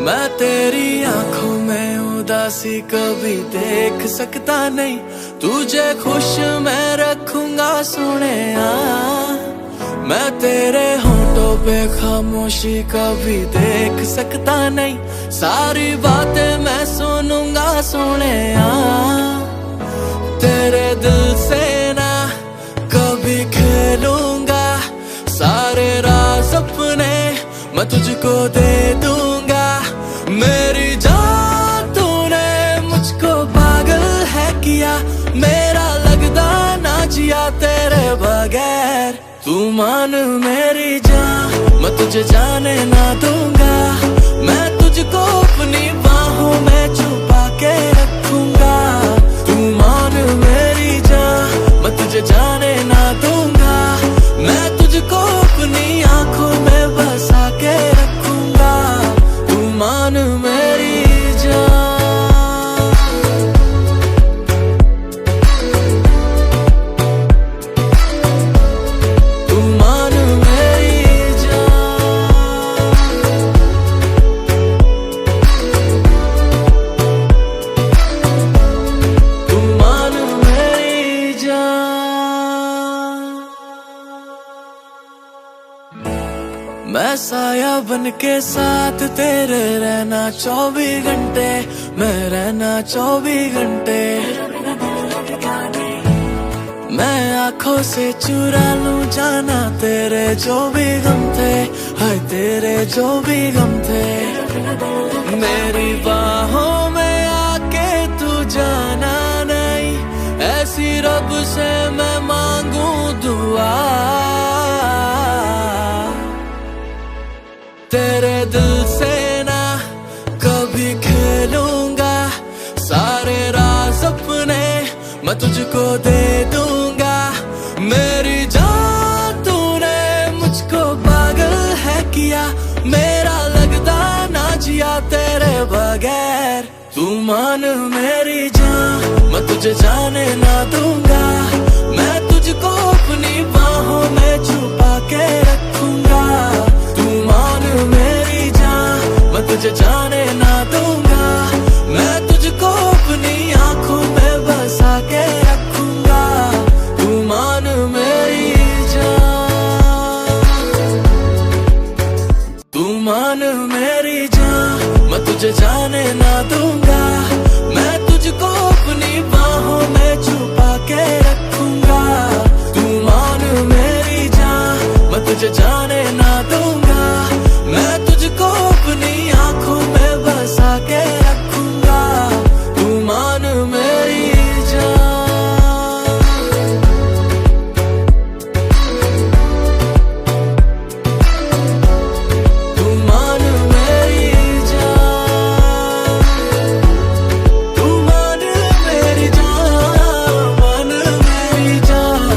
मैं तेरी आंखों में उदासी कभी देख सकता नहीं, तुझे खुश मैं रखूंगा सोनिया। मैं तेरे होठों पे खामोशी कभी देख सकता नहीं, सारी बातें मैं सुनूंगा सोनिया। तेरे दिल से ना कभी खेलूंगा, सारे राज अपने मैं तुझको दे दूंगा। मेरी जान तूने मुझको पागल है किया, मेरा लगदा ना जिया तेरे बगैर। तू मान मेरी जान, मैं तुझे जाने ना दूंगा, मैं तुझको अपनी बाहों में छुपा के रखूंगा। तू मान मेरी जान, मैं तुझे जाने ना दूंगा, मैं तुझको अपनी आंखों में बसा के रखूंगा। तू मान मेरी जान, तू मान मेरी जान, तू मान मेरी जान। मैं साया बन के साथ तेरे रहना 24 घंटे, मैं रहना 24 घंटे। मैं आंखों से चुरा लूं जाना तेरे जो भी गम थे, हाय तेरे जो भी गम थे। मेरी बाहों में आके तू जाना नहीं, ऐसी रब से मैं मांगू दुआ। तेरे दिल से ना कभी खेलूंगा, सारे राज अपने मैं तुझको दे दूंगा। मेरी जान तूने मुझको पागल है किया, मेरा लगदा ना जिया तेरे बगैर। तू मान मेरी जान, मैं तुझे जाने ना दूंगा, मैं तुझको अपनी बाहों में छुपा के रखूंगा। तू मान मेरी जान, मैं तुझे जाने ना दूंगा, मैं तुझको अपनी आंखों में बसा के रखूंगा। तू मान मेरी जान, तू मान मेरी जान, मैं तुझे जाने ना दूंगा, मैं तुझको अपनी बाहों में छुपा के रखूंगा। तू मान मेरी जान, मैं तुझे जाने ना दूंगा, मैं तुझको अपनी आंखों में बसा के रखूंगा। तू मान मेरी जान, तू मान मेरी जान, तू मान मेरी जान, मान मेरी जान,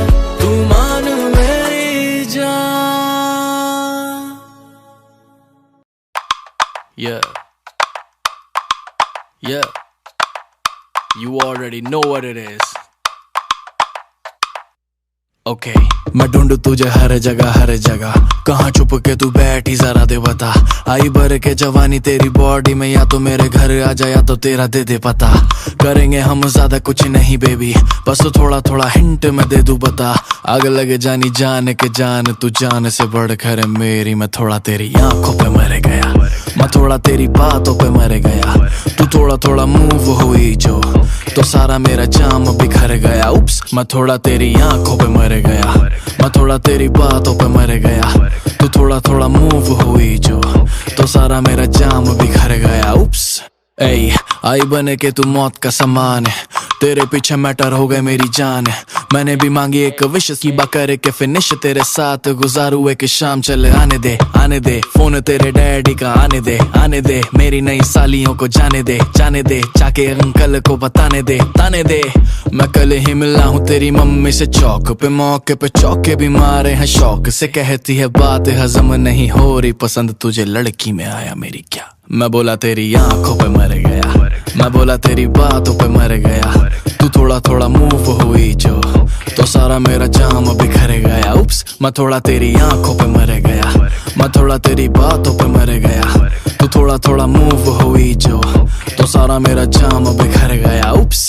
तू मान मेरी जान। Yeah, yeah, you already know what it is. Okay. मैं ढूंढू तुझे हर जगह, कहाँ छुप के तू बैठी जरा दे बता। आई भर के जवानी तेरी बॉडी में, या तो मेरे घर आ जा या तो तेरा दे दे पता। करेंगे हम ज्यादा कुछ नहीं बेबी, बस तो थोड़ा थोड़ा हिंट मैं दे दूं बता। आग लगे जानी जान के जान, तू जान से बढ़कर है मेरी। मैं थोड़ा तेरी आंखों पे मर गया, मैं थोड़ा तेरी बातों पे मर गया। तू थोड़ा थोड़ा मूव हुई जो, तो सारा मेरा जाम बिखर गया। उप्स, मैं थोड़ा तेरी आंखों पे मर गया, मैं थोड़ा तेरी बातों पे मर गया। तू थोड़ा थोड़ा मूव हुई जो, तो सारा मेरा जाम बिखर गया। उप्स, ऐ आई बने के तू मौत का सामान है, तेरे पीछे मैटर हो गए मेरी जान है। मैंने भी मांगी एक विश की बकर के फिनिश, तेरे साथ गुजारू एक शाम। चले आने दे फोन तेरे डैडी का आने दे मेरी नई सालियों को जाने दे जाके अंकल को बताने दे ताने दे। मैं कल ही मिला हूँ तेरी मम्मी से चौक पे, मौके पे चौके भी मारे हैं शौक से। कहती है बात हजम नहीं हो रही, पसंद तुझे लड़की में आया मेरी क्या। मैं बोला तेरी आंखों पे मर गया, मैं बोला तेरी बातों पे मर गया। तू थोड़ा थोड़ा मूव हुई जो, तो सारा मेरा जाम बिखर गया। उप्स, मैं थोड़ा तेरी आंखों पे मर गया, मैं थोड़ा तेरी बातों पे मर गया। तू तू थोड़ा थोड़ा मूव हुई जो, तो सारा मेरा जाम बिखर गया। उप्स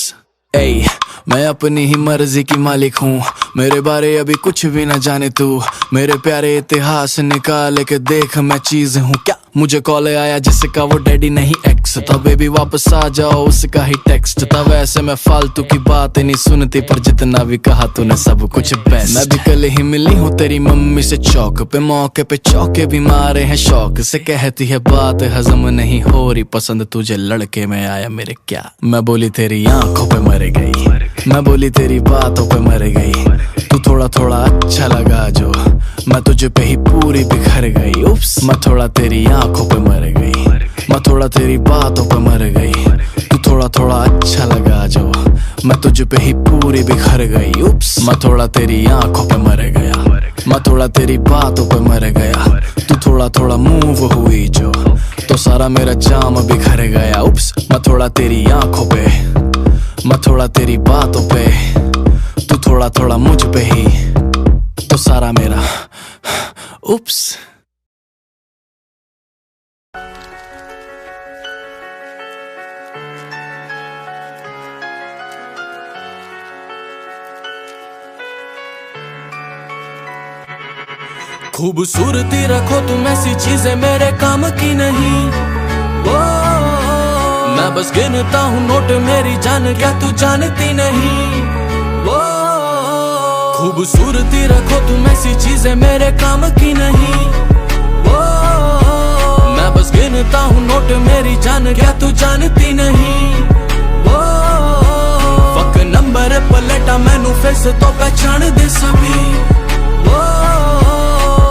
ए, मैं अपनी ही मर्जी की मालिक हूँ, मेरे बारे अभी कुछ भी न जाने तू। मेरे प्यारे इतिहास निकाल के देख, मैं चीज हूँ क्या। मुझे कॉल आया जिसका वो डैडी नहीं एक्स था, बेबी वापस आ जाओ उसका ही टेक्स्ट था। वैसे मैं फालतू की बात नहीं सुनती, पर जितना भी कहा तूने सब कुछ बेस्ट। मैं भी कल ही मिली हूँ तेरी मम्मी से चौक पे, मौके पे चौके भी मारे हैं शौक से। कहती है बात हजम नहीं हो रही, पसंद तुझे लड़के में आया मेरे क्या। मैं बोली तेरी आंखों पे मर गई, मैं बोली तेरी बातों पे मर गई। तू थोड़ा थोड़ा अच्छा लगा जो, मैं तुझे पे ही पूरी बिखर गई। उप्स, मैं थोड़ा तेरी आंखों पे मर गई, मैं थोड़ा तेरी बातों पे मर गई। तू थोड़ा थोड़ा अच्छा लगा जो, मैं तुझे पे ही पूरी बिखर गई। उप्स, मैं थोड़ा तेरी आंखों पे मर गया, मैं थोड़ा तेरी बातों पे मर गया। तू थोड़ा थोड़ा मूव हुई जो, तो सारा मेरा जाम बिखर गया। उप्स, मैं थोड़ा तेरी आंखों पे, मैं थोड़ा तेरी बातों पे, तू थोड़ा थोड़ा मुझ पे ही, तो सारा मेरा उप्स। खूबसूरती रखो तुम ऐसी चीजें मेरे काम की नहीं। वो मैं बस गिनता हूँ नोट मेरी जान, क्या तू जानती नहीं। वो खूबसूरती रखो तुम ऐसी चीजें मेरे काम की नहीं। वो मैं बस गिनता हूँ नोट मेरी जान, क्या तू जानती नहीं। वो फक नंबर पलटा मैनू फेस तो पहचान दे सभी। वो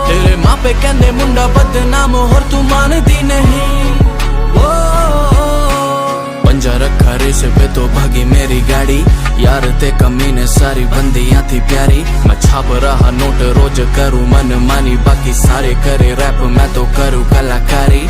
तेरे माँ पे कहंदे मुंडा बदनाम होर तू मानती नहीं। वो पंजा रखा रेस पे तो भागी मेरी गाड़ी, यार ते कमीने सारी बंदियां थी प्यारी। मैं छाप रहा नोट रोज करूँ मन मानी, बाकी सारे करे रैप मैं तो करूँ कलाकारी।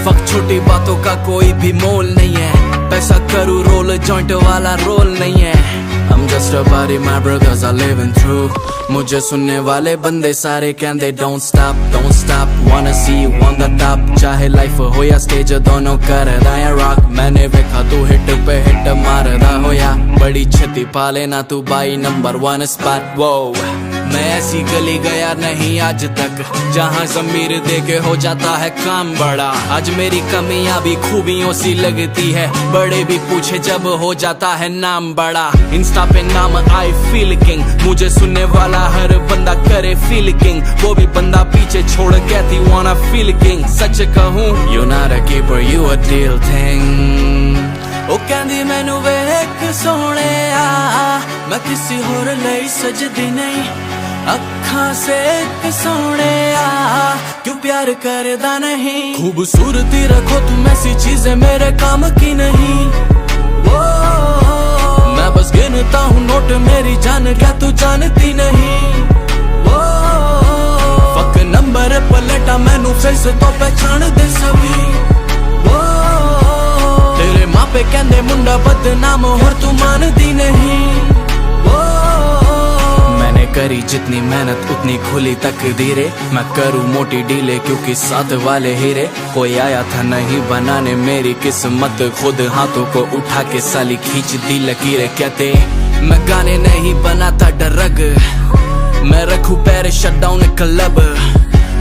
फक छोटी बातों का कोई भी मोल नहीं है, पैसा करूँ रोल जॉइंट वाला रोल नहीं है। I'm just a body my brothers are living through। मुझे सुनने वाले बंदे सारे कहंदे don't stop, don't stop, wanna see you on the top। चाहे लाइफ हो या स्टेज दोनों करदा है रॉक, मैंने देखा तू हिट पे हिट मारदा होया। बड़ी छेती पा लेना तू बाई नंबर 1 स्पॉट। वो मैं ऐसी गली गया नहीं आज तक, जहाँ ज़मीर दे के हो जाता है काम बड़ा। आज मेरी कमियां भी खूबियों सी लगती है, बड़े भी पूछे जब हो जाता है नाम बड़ा। इंस्टा पे नाम आई फील किंग, मुझे सुनने वाला हर बंदा करे फील किंग। वो भी बंदा पीछे छोड़ कहती wanna feel king। सच कहूँ you not a keeper you a real thing। ओ कहंदी मैनू वेख सोहणे आ, मैं किसी होर लई सजदी नहीं। अखां से एक सोहणे आ, क्यों प्यार करदा नहीं। खूबसूरती रखो तुम ऐसी चीजें मेरे काम की नहीं। वो मैं बस गिनता हूँ नोट मेरी जान, क्या तू जानती नहीं। वो फक नंबर पलटा मैनू फेस तो पहचान दे सभी। वो तेरे माँ पे कहंदे मुंडा बदनाम होर तू मानती नहीं। वो मैंने करी जितनी मेहनत उतनी खुली तकदीरे, मैं करूँ मोटी डीले क्योंकि साथ वाले हीरे। कोई आया था नहीं बनाने मेरी किस्मत, खुद हाथों को उठा के साली खींच दी लकीरें। कहते मैं गाने नहीं बनाता ड्रग, मैं रखूं पैर shut down club.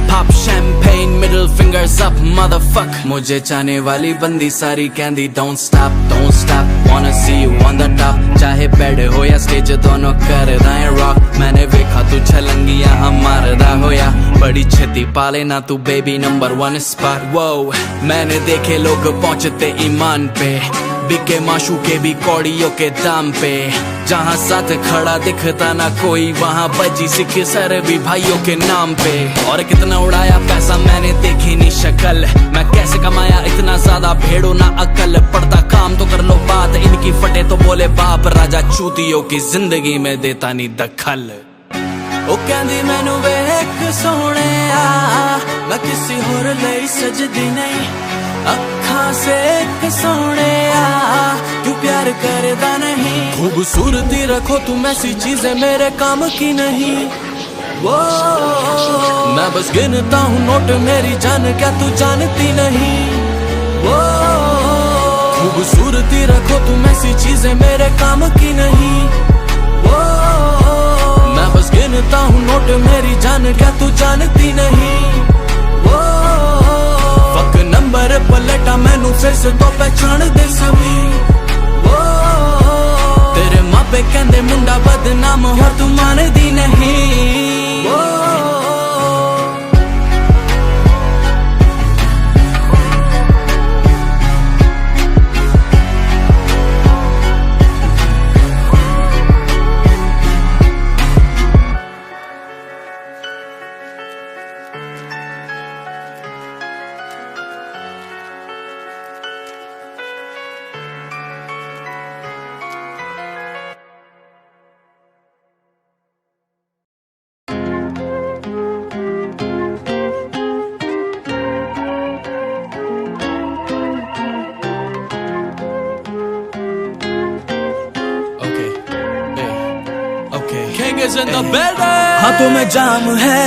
Pop champagne, middle fingers up, motherfuck। मुझे चाहने वाली बंदी सारी कहंदी don't stop, don't stop, wanna see you on the top। चाहे बेड हो या स्टेज दोनों करदा है रॉक, मैंने देखा तू छलंगियां हम मारदा होया। बड़ी छेती पा लेना तू बेबी नंबर 1 स्पॉट। वो मैंने देखे लोग पहुंचते ईमान पे, बिके माशू के भी कौड़ियों के दाम पे। जहाँ साथ खड़ा दिखता ना कोई, वहाँ बजी सिख सर भी भाइयों के नाम पे। और कितना उड़ाया पैसा मैंने देखी नहीं शक्ल, मैं कैसे कमाया इतना ज्यादा भेड़ो ना अकल। पड़ता काम तो कर लो बात, इनकी फटे तो बोले बाप। राजा चूतियों की जिंदगी में देता नहीं दखल। ओ कहंदी मैनू वेख सोहणे आ, मैं किसी होर लई सजदी नहीं। अखां से एक सोहणे आ, क्यों प्यार करदा नहीं। खूबसूरती रखो तुम ऐसी चीजें मेरे काम की नहीं। वो मैं बस गिनता हूँ नोट मेरी जान, क्या तू जानती नहीं? वो खूबसूरती रखो तुम ऐसी चीजें मेरे काम की नहीं। वो मैं बस गिनता हूँ नोट मेरी जान, क्या तू जानती नहीं? वो फक नंबर पलटा मैनू फिर से तो पहचान दे सभी। वो तेरे मापे कहंदे मुंडा बदनाम हो तू मानदी नहीं। वो हाथों में जाम है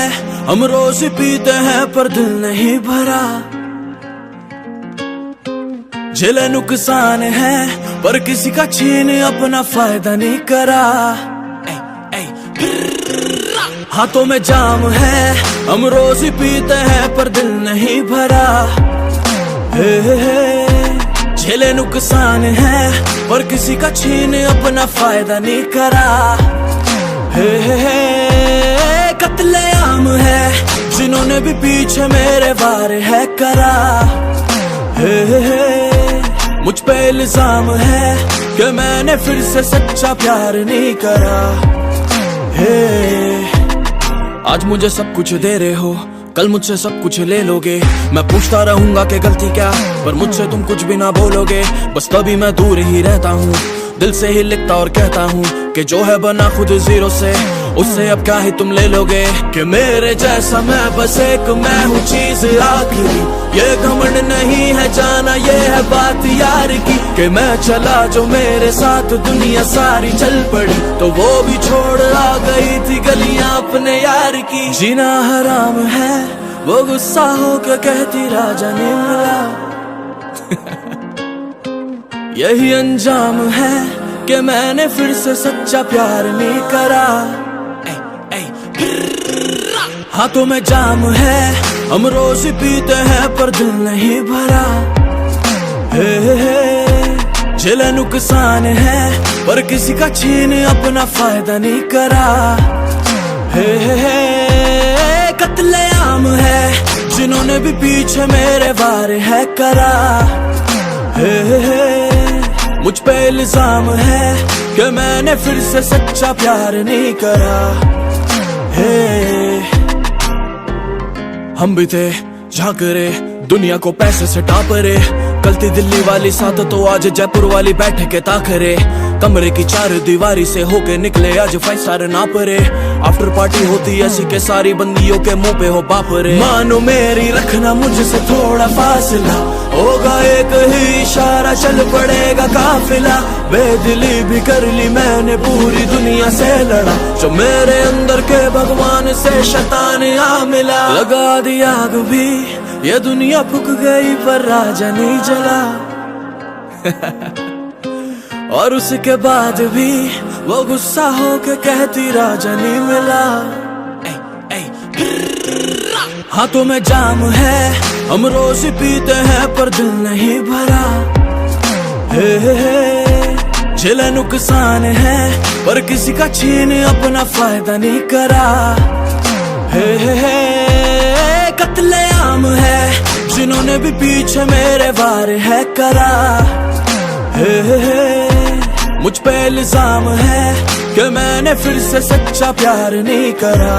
हम रोज पीते हैं पर दिल नहीं भरा। झेले नुकसान है पर किसी का छीन अपना फायदा नहीं करा। हाथों में जाम है हम रोज पीते हैं पर दिल नहीं भरा। झेले नुकसान है पर किसी का छीन अपना फायदा नहीं करा। कत्लेआम है जिन्होंने भी पीछे मेरे वार है करा। मुझ पे इल्जाम है कि मैंने फिर से सच्चा प्यार नहीं करा। आज मुझे सब कुछ दे रहे हो, कल मुझसे सब कुछ ले लोगे। मैं पूछता रहूंगा कि गलती क्या, पर मुझसे तुम कुछ भी ना बोलोगे। बस तभी मैं दूर ही रहता हूँ, दिल से ही लिखता और कहता हूँ कि जो है बना खुद जीरो से, उससे अब क्या ही तुम ले लोगे। कि मेरे जैसा मैं बस एक मैं हूँ चीज आखिरी। ये घमंड नहीं है जाना, ये है बात यार की। कि मैं चला जो मेरे साथ दुनिया सारी चल पड़ी, तो वो भी छोड़ आ गई थी गलियां अपने यार की। जीना हराम है वो गुस्सा हो के कहती राजा ने मिला। यही अंजाम है कि मैंने फिर से सच्चा प्यार नहीं करा। हाथों में जाम है हम रोज पीते हैं पर दिल नहीं भरा। झेले नुकसान है पर किसी का छीन अपना फायदा नहीं करा। कत्लेआम है जिन्होंने भी पीछे मेरे वार है करा। मुझ पे इल्जाम है कि मैंने फिर से सच्चा प्यार नहीं करा। हम भी थे झांकरे दुनिया को पैसे से टापरे। कल थी दिल्ली वाली साथ तो आज जयपुर वाली बैठे के ताकरे। कमरे की चार दीवारी से होके निकले आज 5 स्टार ना परे। आफ्टर पार्टी होती ऐसी के सारी बंदियों के मुंह पे हो बापरे। मानो मेरी रखना मुझसे थोड़ा फासला, होगा एक ही इशारा चल पड़ेगा काफिला। बेदिली भी कर ली मैंने पूरी दुनिया से लड़ा, जो मेरे अंदर के भगवान से शैतान आ मिला। लगा दी आग भी ये दुनिया फूक गई पर राजा नहीं जला। और उसके बाद भी वो गुस्सा हो के कहती राजा नहीं मिला। हाथों में जाम है हम रोज पीते हैं पर दिल नहीं भरा। झेले नुकसान है पर किसी का छीन अपना फायदा नहीं करा। कत्लेआम है जिन्होंने भी पीछे मेरे वार है करा। मुझ पे इल्जाम है कि मैंने फिर से सच्चा प्यार नहीं करा।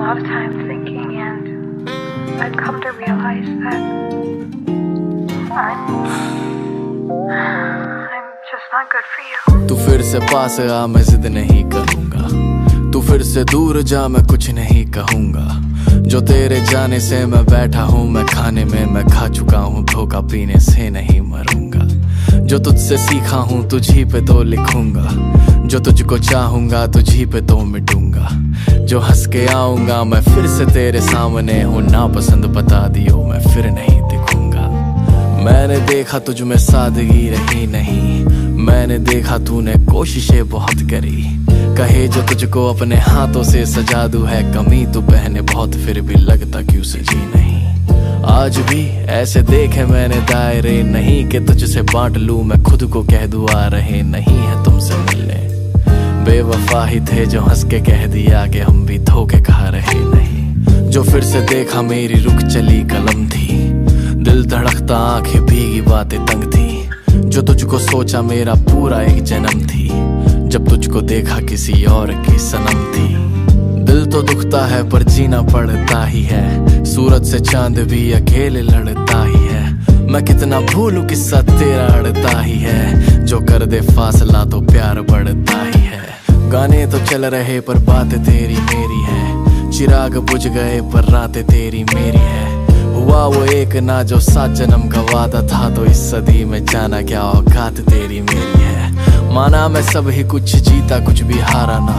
lot of time thinking, and I've come to realize that I'm just not good for you. तू फिर से पास आ, मैं जिद नहीं करूंगा। तू फिर से दूर जा, मैं कुछ नहीं कहूंगा। जो तेरे जाने से मैं बैठा हूँ, मैं खाने में मैं खा चुका हूँ, धोखा पीने से नहीं मरूंगा। जो तुझसे सीखा हूँ तुझी पे तो लिखूंगा, जो तुझको चाहूंगा तुझी पे तो मिटूंगा। जो हंस के आऊंगा मैं फिर से तेरे सामने हूँ, नापसंद बता दियो मैं फिर नहीं दिखूंगा। मैंने देखा तुझ में सादगी रही नहीं, मैंने देखा तूने कोशिशें बहुत करी। कहे जो तुझको अपने हाथों से सजा दूं है कमी, तू पहने बहुत फिर भी लगता क्यों सजी नहीं। आज भी ऐसे देखे मैंने दायरे नहीं कि तुझसे बांट लूं, मैं खुद को कह दूं आ रहे नहीं है तुमसे मिलने। बेवफा ही थे जो हंस के कह दिया कि हम भी धोखे खा रहे नहीं। जो फिर से देखा मेरी रुक चली कलम थी, दिल धड़कता आंखें भीगी बातें तंग थी। जो तुझको सोचा मेरा पूरा एक जन्म थी, जब तुझको देखा किसी और की सनम थी। दिल तो दुखता है पर जीना पड़ता ही है, सूरज से चांद भी अकेले लड़ता ही है। मैं कितना भूलूं किस्सा तेरा अड़ता ही है, जो कर दे फासला तो प्यार बढ़ता ही है। गाने तो चल रहे पर बातें तेरी मेरी है, चिराग बुझ गए पर रातें तेरी मेरी है। हुआ वो एक ना जो 7 जन्म का वादा था, तो इस सदी में जाना क्या औकात तेरी मेरी है। माना मैं सब ही कुछ जीता कुछ भी हारा ना,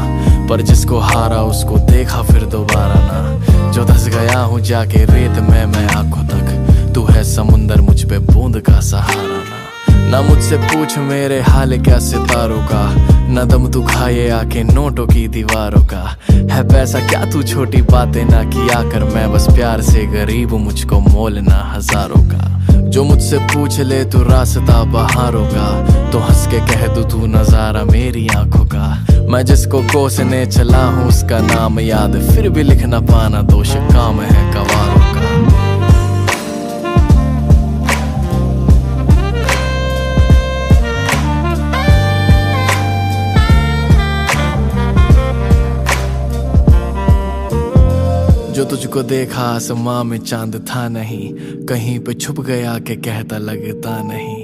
पर जिसको हारा उसको देखा फिर दोबारा ना। जो धस गया हूँ जाके रेत में मैं आंखों तक, तू है समुंदर मुझ पे बूंद का सहारा ना मुझसे पूछ मेरे हाल क्या सितारों का, न दम तू खाए आके नोटों की दीवारों का। है पैसा क्या तू छोटी बातें ना किया कर, मैं बस प्यार से गरीब हूँ मुझको मोल ना हजारों का। जो मुझसे पूछ ले तू रास्ता बहारों का, तो हंस के कह दूं तू नजारा मेरी आंखों का। मैं जिसको कोसने चला हूँ उसका नाम याद फिर भी लिख ना पाना, दोष काम है गवारों का। जो तुझको देखा आसमां में चांद था नहीं, कहीं पे छुप गया के कहता लगता नहीं।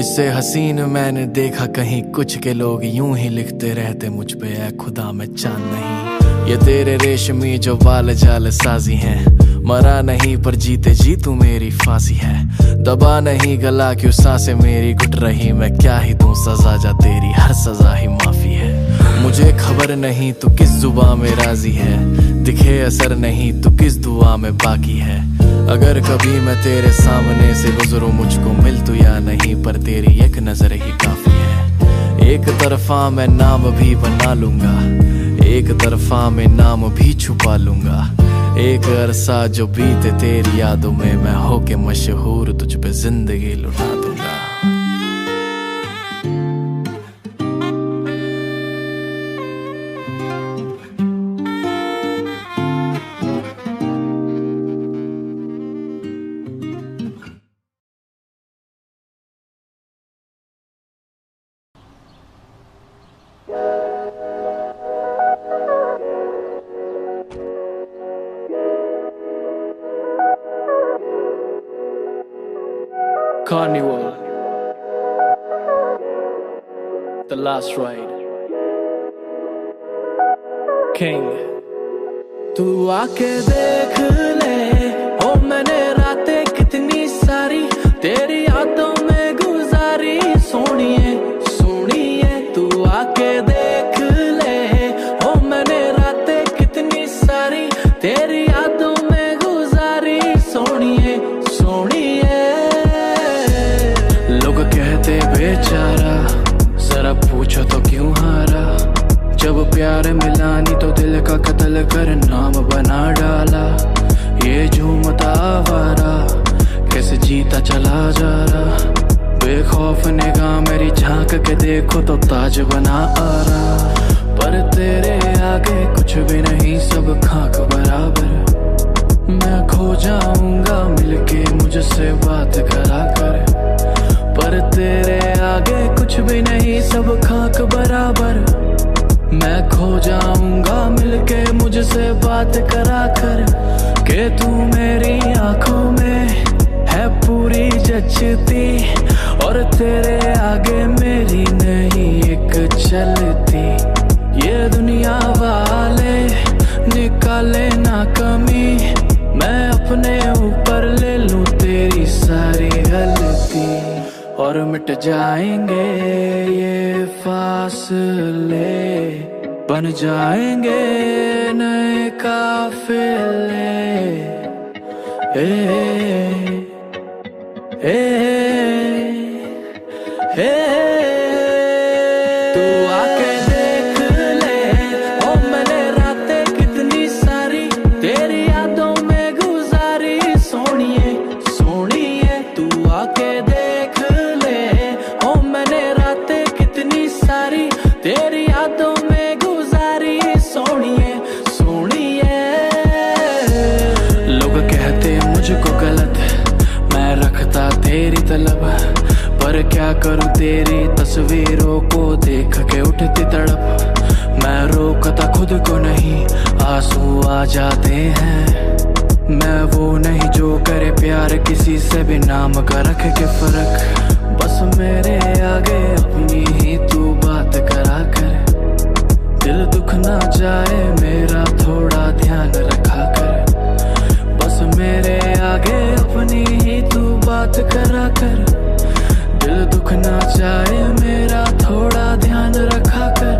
इससे हसीन मैंने देखा कहीं कुछ के लोग यूं ही लिखते रहते मुझ पे ऐ खुदा मैं चांद नहीं। ये तेरे रेशमी जो बाल जाल साजी हैं, मरा नहीं पर जीते जी तू मेरी फांसी है। दबा नहीं गला क्यों सांसें मेरी घुट रही, मैं क्या ही दूं सजा जा तेरी हर सजा ही माफी है। मुझे खबर नहीं तू किस जुबां में राजी है, दिखे असर नहीं तू किस दुआ में बाकी है। अगर कभी मैं तेरे सामने से गुजरूं मुझको मिल तू या नहीं, पर तेरी एक नजर ही काफी है। एक तरफा मैं नाम भी बना लूंगा, एक तरफा मैं नाम भी छुपा लूंगा। एक अरसा जो बीते तेरी यादों में, मैं होके मशहूर तुझ पे जिंदगी लुटा दूंगा। Carnival, The Last Ride, King। तू आके देख ले ओ मैंने रातें कितनी सारी तेरी यादों में गुजारी। सोनिए सोनिए तू आके देख ले ओ मैंने रातें कितनी सारी तेरी यादों में गुजारी। सोनिए सोनिए लोग कहते बेचारा, जरा पूछो तो क्यों हारा। जब प्यार मिला नहीं तो दिल का कत्ल कर नाम बना डाला। ये झूमता आवारा कैसे जीता चला जा रहा। बेखौफ निगाह मेरी झांक के देखो तो ताज बना आ रहा। पर तेरे आगे कुछ भी नहीं सब खाक बराबर। मैं खो जाऊंगा मिलके मुझसे बात करा कर। पर तेरे आगे कुछ भी नहीं सब खाक बराबर। मैं खो जाऊंगा मिलके मुझसे बात करा बचती, और तेरे आगे मेरी नहीं एक चलती। ये दुनिया वाले निकाले ना कमी, मैं अपने ऊपर ले लूं तेरी सारी गलती, और मिट जाएंगे ये फासले, बन जाएंगे नए काफिले। तू आके देख ले, ओ मैंने रातें कितनी सारी तेरी यादों में गुजारी। सोनिए सोनिए तू आके देख ले, ओ मैंने रातें कितनी सारी तेरी यादों में गुजारी। सोनिए सोनिए लोग कहते मुझको गलत, मैं रखता तेरी तलब, पर क्या करूं तेरी तस्वीरों को देख के उठती तड़प। मैं रोकता खुद को नहीं, आंसू आ जाते हैं। मैं वो नहीं जो करे प्यार किसी से भी नाम का रख के फर्क। बस मेरे आगे अपनी ही तू बात करा कर, दिल दुख ना जाए मेरा थोड़ा ध्यान रखा कर। बस मेरे आगे अपनी ही तू बात करा कर, दिल दुख ना जाए मेरा थोड़ा ध्यान रखा कर।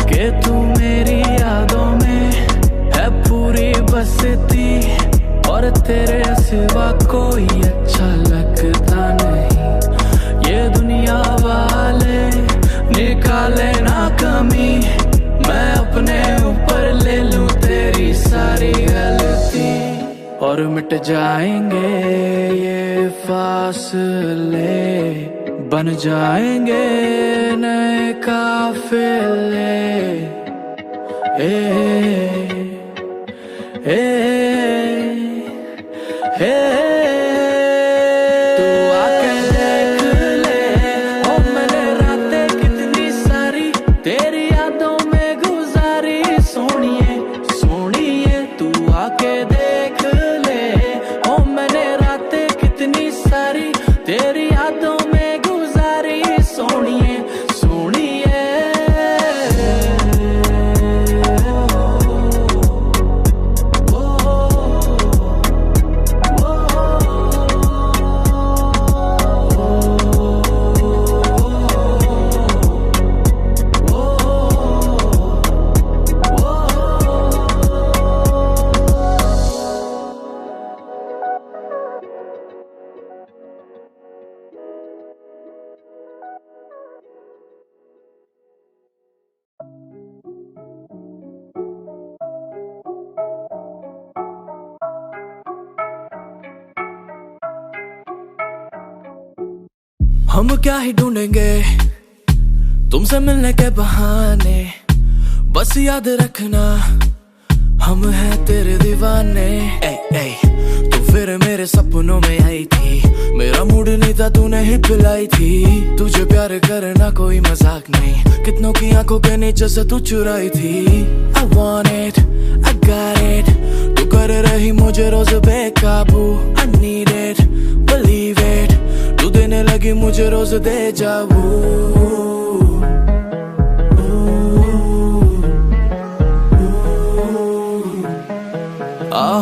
के तू मेरी यादों में है पूरी बसती, और तेरे सिवा कोई अच्छा लगता नहीं। ये दुनिया वाले निकाले ना कमी, मैं अपने ऊपर ले लूं तेरी सारी गलती, और मिट जाएंगे ये फासले, बन जाएंगे नए काफिले। तू आके देख ले, ओ मैंने रातें कितनी सारी तेरी यादों में गुजारी। सोनिए सोनिए तू आके देख ले, ओ मैंने रातें कितनी सारी तेरी यादों में गुजारी। सोनिए सोनिए हम क्या ही ढूंढेंगे तुमसे मिलने के बहाने। बस याद रखना हम हैं तेरे दीवाने। ए, ए, तू फिर मेरे सपनों में आई थी, मेरा मूड नहीं था तूने ही पिलाई थी। तुझे प्यार करना कोई मजाक नहीं, कितनों की आंखों के नीचे से तू चुराई थी। I want it, I got it, तू कर रही मुझे रोज बेकाबू। I need it, believe it, तू देने लगी मुझे रोज दे जाबू।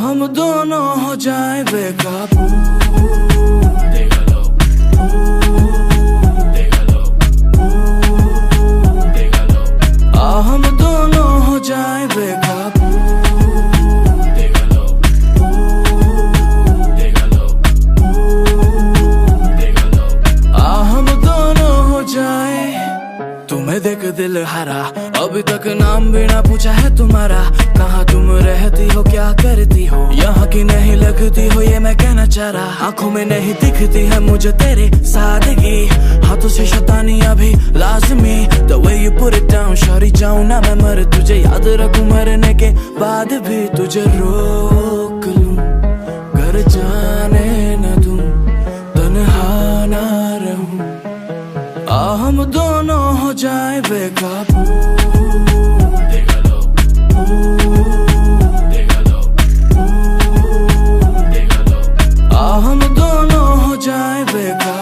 हम दोनों हो जाए बेकाबू। हम दोनों हो जाए बेकाबू। हम दोनों हो जाए। तुम्हें देख दिल हरा, अभी तक नाम भी ना पूछा है तुम्हारा। कहाँ तुम रहती हो, क्या करती हो, यहाँ की नहीं लगती हो ये मैं कहना चाह रहा। आंखों में नहीं दिखती है मुझे तेरे सादगी, हाथों से शैतानियां भी लाजमी। The way you put it down, Shauri जाऊं ना मैं मर, तुझे याद रखूं मरने के बाद भी। तुझे रोक लूं, घर जाने न दूं, तन्हा ना रहूं। हम दोनों हो जाए बेकाबू। हम दोनों हो जाए बेकाबू।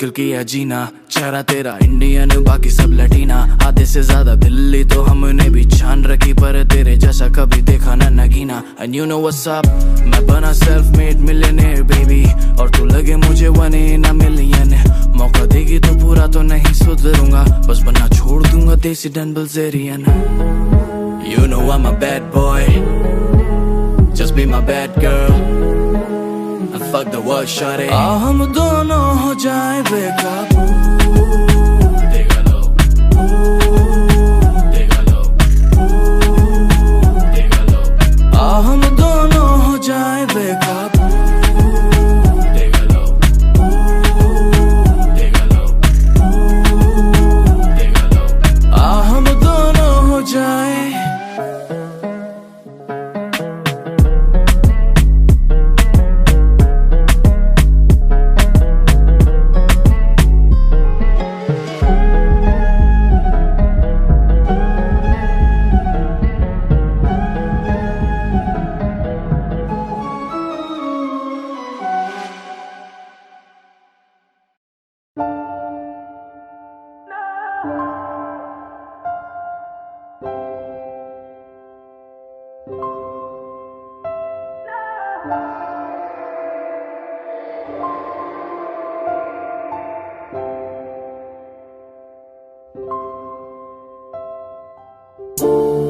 मुश्किल किया जीना। चेहरा तेरा इंडियन बाकी सब लटीना, आधे से ज्यादा दिल्ली तो हमने भी छान रखी, पर तेरे जैसा कभी देखा ना Nagina. And you know what's up, मैं बना सेल्फ मेड मिलियनेयर बेबी, और तू लगे मुझे 1 in a million। मौका देगी तो पूरा तो नहीं सुधरूंगा, बस बनना छोड़ दूंगा देसी done Bilzerian. You know I'm a bad boy, just be my bad girl and fuck the world shawty। हम दोनों हो जाए बेकाबू, देगा लो, देगा लो, देगा लो। हम दोनों हो जाए बेकाबू, देगा लो, देगा लो, देगा लो। हम दोनों हो जाए।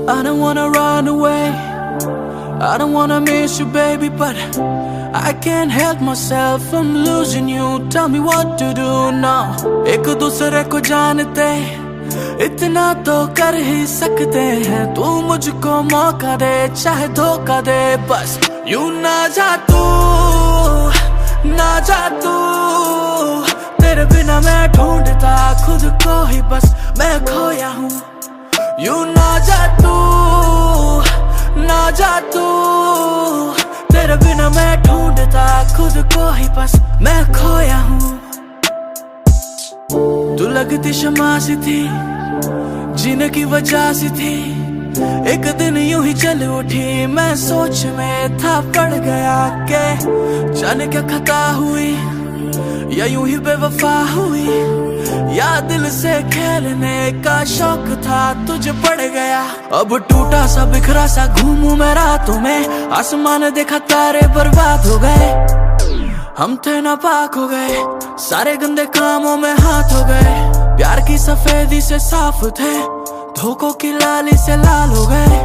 I don't wanna run away, I don't wanna miss you baby, but I can't help myself from losing you। Tell me what to do now। एक दूसरे को जानते इतना तो कर ही सकते हैं, तू मुझको मौका दे चाहे धोखा दे, बस यूं ना जा तू, ना जा तू। तेरे बिना मैं ढूंढता खुद को ही, बस मैं खोया हूँ। यूं ना जा तू, ना जा तू। तेरे बिना मैं ढूंढता खुद को ही, बस मैं खोया हूँ। तू लगती शमा सी थी, जीने की वजह सी थी, एक दिन यूं ही चल उठी। मैं सोच में था पड़ गया के जाने क्या खता हुई, या यूं ही बेवफा हुई, या दिल से खेलने का शौक था तुझे पड़ गया। अब टूटा सा बिखरा सा घूमूं मैं रातों में, आसमान देखा तारे बर्बाद हो गए। हम थे नापाक हो गए, सारे गंदे कामों में हाथ हो गए। प्यार की सफेदी से साफ थे, धोखों की लाली से लाल हो गए।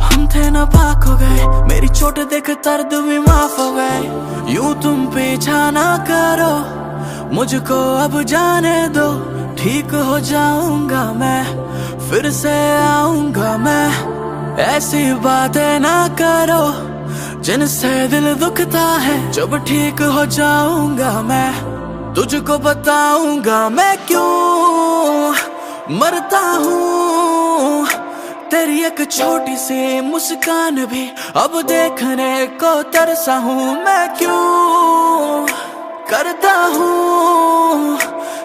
हम थे नापाक हो गए, मेरी चोट देख दर्द भी माफ हो गए। यूं तुम पीछा ना करो, मुझको अब जाने दो, ठीक हो जाऊंगा मैं, फिर से आऊंगा मैं। ऐसी बातें ना करो जिनसे दिल दुखता है, जब ठीक हो जाऊंगा मैं तुझको बताऊंगा मैं क्यों मरता हूँ। तेरी एक छोटी सी मुस्कान भी अब देखने को तरसा हूँ मैं, क्यों करता हूँ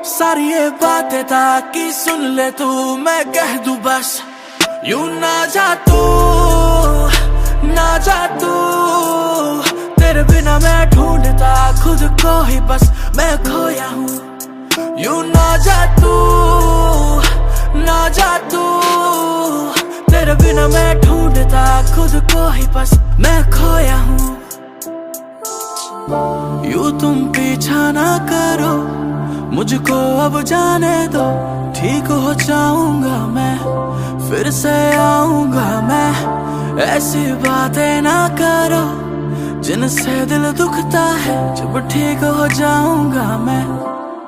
सारी ये बातें ताकि सुन ले तू, मैं कह दूं बस यूं ना जा तू, ना जा तू। तेरे बिना मैं ढूंढता खुद को ही, बस मैं खोया हूँ। यूं ना जा तू, ना जा तू। तेरे बिना मैं ढूंढता खुद को ही, बस मैं खोया हूँ। यूं तुम पीछा ना करो, मुझको अब जाने दो, ठीक हो जाऊंगा मैं, फिर से आऊंगा मैं। ऐसी बातें ना करो जिनसे दिल दुखता है, जब ठीक हो जाऊंगा मैं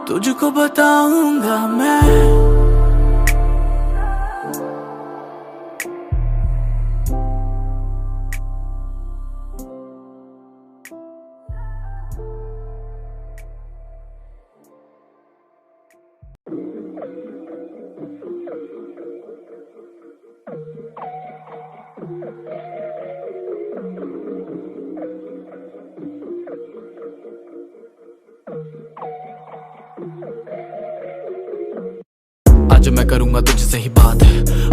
तुझको बताऊंगा मैं। आज मैं करूंगा तुझसे ही बात,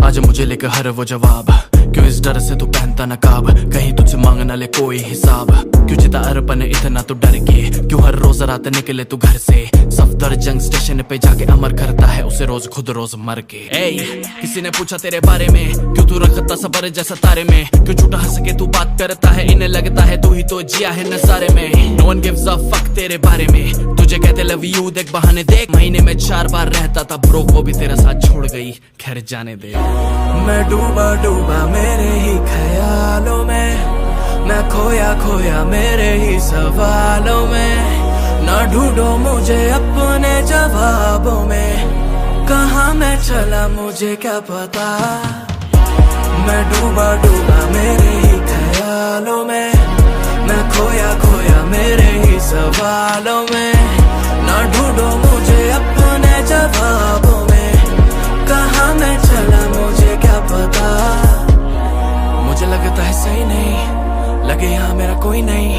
आज मुझे लेकर हर वो जवाब। क्यों इस डर से तू पहनता नकाब, कहीं तुझसे मांगना न ले कोई हिसाब। क्यों चिता अर्पण इतना तो डर के, क्यों हर रोज रात निकले तू घर से। सफदरजंग स्टेशन पे जाके अमर करता है उसे रोज खुद रोज मर के। किसी ने पूछा तेरे बारे में, क्यों तू रखता सबर जैसा तारे में। क्यों झूठा हंस के तू बात करता है, इन्हें लगता है तू ही तो जिया है नजारे में। No one gives a fuck तेरे बारे में, तुझे कहते लव यू देख बहाने देख। महीने में 4 बार रहता था ब्रोक, वो भी तेरा साथ छोड़ गई, खैर जाने दे। मैं डूबा डूबा मेरे ही ख्यालों में, मैं खोया खोया मेरे ही सवालों में। ना ढूंढो मुझे अपने जवाबों में, कहाँ मैं चला मुझे क्या पता। मैं डूबा डूबा मेरे ही ख्यालों में, मैं खोया खोया मेरे ही सवालों में। ना ढूंढो मुझे अपने जवाबों में, कहाँ मैं चला मुझे क्या पता। मुझे लगता है सही नहीं लगे यहाँ मेरा कोई नहीं,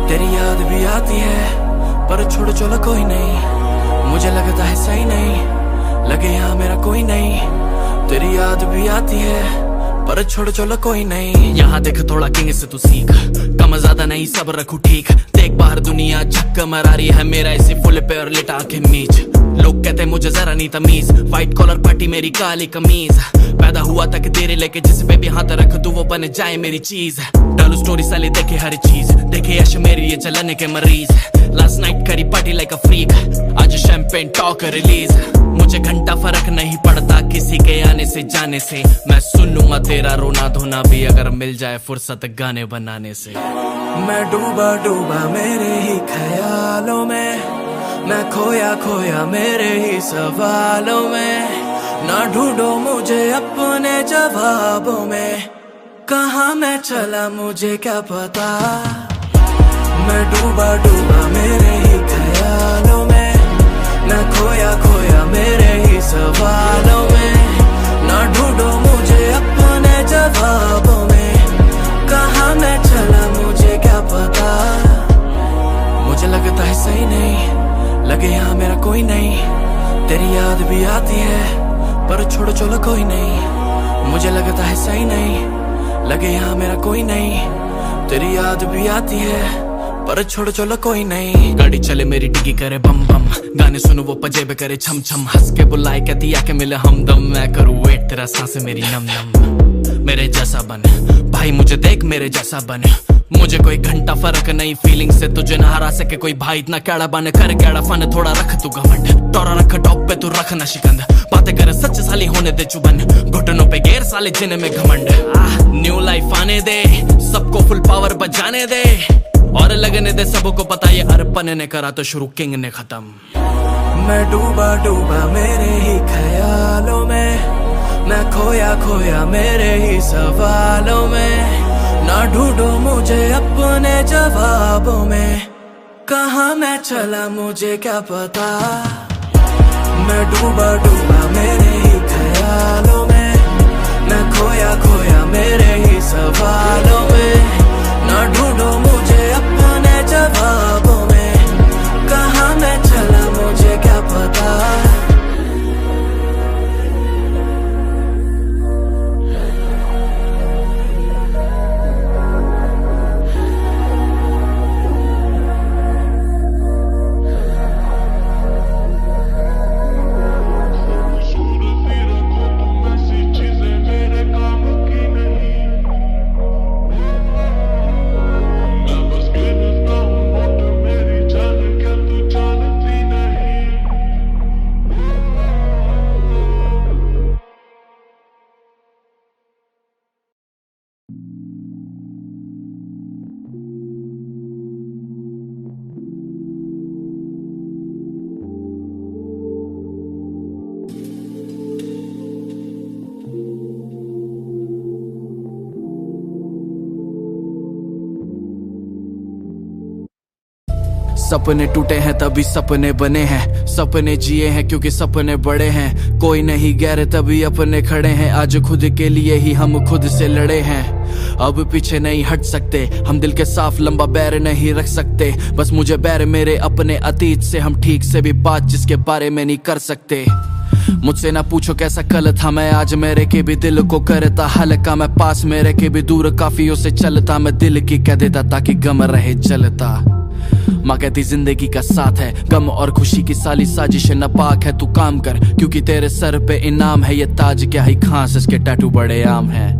तेरी याद भी आती है पर छोड़ चलो कोई नहीं। मुझे लगता है सही नहीं लगे यहाँ मेरा कोई नहीं, तेरी याद भी आती है पर छोड़ चलो कोई नहीं। यहाँ देख थोड़ा किंग से तू सीख, कम ज्यादा नहीं सब रखू ठीक। देख बाहर दुनिया झक्क मरा रही है, मेरा इसी फुल पे और लिटा के मीच। लोग कहते मुझे जरा नहीं तमीज, व्हाइट कॉलर पार्टी मेरी काली कमीज। पैदा हुआ तक देरे लेके जिस पे भी हाथ रख दूं वो बन जाए मेरी चीज। डालू स्टोरी साले देखे हर चीज, देखे यश मेरी ये चलने के मरीज। लास्ट नाइट करी पार्टी लाइक अ फ्रीक, आज शैंपेन टॉक रिलीज। मुझे घंटा फर्क नहीं पड़ता किसी के आने से जाने से, मैं सुन लूंगा तेरा रोना धोना भी अगर मिल जाए फुर्सत गाने बनाने से। मैं डूबा डूबा मेरे ही ख्यालों में, मैं खोया खोया मेरे ही सवालों में। ना ढूंढो मुझे अपने जवाबों में, कहाँ मैं चला मुझे क्या पता। मैं डूबा डूबा मेरे ही ख्यालों में, मैं खोया खोया मेरे ही सवालों में। ना ढूंढो मुझे अपने जवाबों में, कहाँ मैं चला मुझे क्या पता। मुझे लगता है सही नहीं लगे यहाँ मेरा कोई नहीं, तेरी याद भी आती है पर छोड़ चलो कोई नहीं। मुझे लगता है सही नहीं लगे यहाँ मेरा कोई नहीं, तेरी याद भी आती है पर छोड़ चलो कोई नहीं। गाड़ी चले मेरी डिग्गी करे बम बम, गाने सुनो वो पजेबे करे छम छम। हंस के बुलाए कहती आके मिले हमदम, मैं करूँ वेट तेरा सांसें मेरी नम नम। मेरे जैसा बन भाई मुझे देख मेरे जैसा बन, मुझे कोई घंटा फर्क नहीं फीलिंग से। तुझे ना हरा सके कोई भाई इतना कैड़ा बन कर कैड़ा फन, थोड़ा रख तू घमंड। टोरा रख टॉप पे तू रख ना शिकंद, बातें करे सच साली होने दे चुबन। घुटनों पे गेर साले जिन्हें में घमंड। न्यू लाइफ आने दे, सबको फुल पावर बजाने दे, और लगने दे सबको पता ये अर्पण ने करा तो शुरू किंग ने खत्म। मैं डूबा डूबा मेरे ही ख्यालों में, मैं खोया खोया मेरे ही सवालों में। ना ढूंढो मुझे अपने जवाबों में, कहाँ मैं चला मुझे क्या पता। मैं डूबा डूबा मेरे ही ख्यालों में, मैं खोया खोया मेरे ही सवालों में। ना ढूंढो मुझे अपने जवाबों में, कहाँ मैं चला मुझे क्या पता। सपने टूटे हैं तभी सपने बने हैं, सपने जिए हैं क्योंकि सपने बड़े हैं। कोई नहीं गैर तभी अपने खड़े हैं, आज खुद के लिए ही हम खुद से लड़े हैं। अब पीछे नहीं हट सकते हम, दिल के साफ लंबा बैर नहीं रख सकते। बस मुझे बैर मेरे अपने अतीत से, हम ठीक से भी बात जिसके बारे में नहीं कर सकते। मुझसे ना पूछो कैसा कल था, मैं आज मेरे के भी दिल को करता हल्का। मैं पास मेरे के भी दूर काफियों से चलता, मैं दिल की कह देता ताकि गम रहे जलता। माँ कहती जिंदगी का साथ है, गम और खुशी की साली साजिश नापाक है। तू काम कर क्योंकि तेरे सर पे इनाम है, ये ताज क्या ही खास, इसके टैटू बड़े आम है।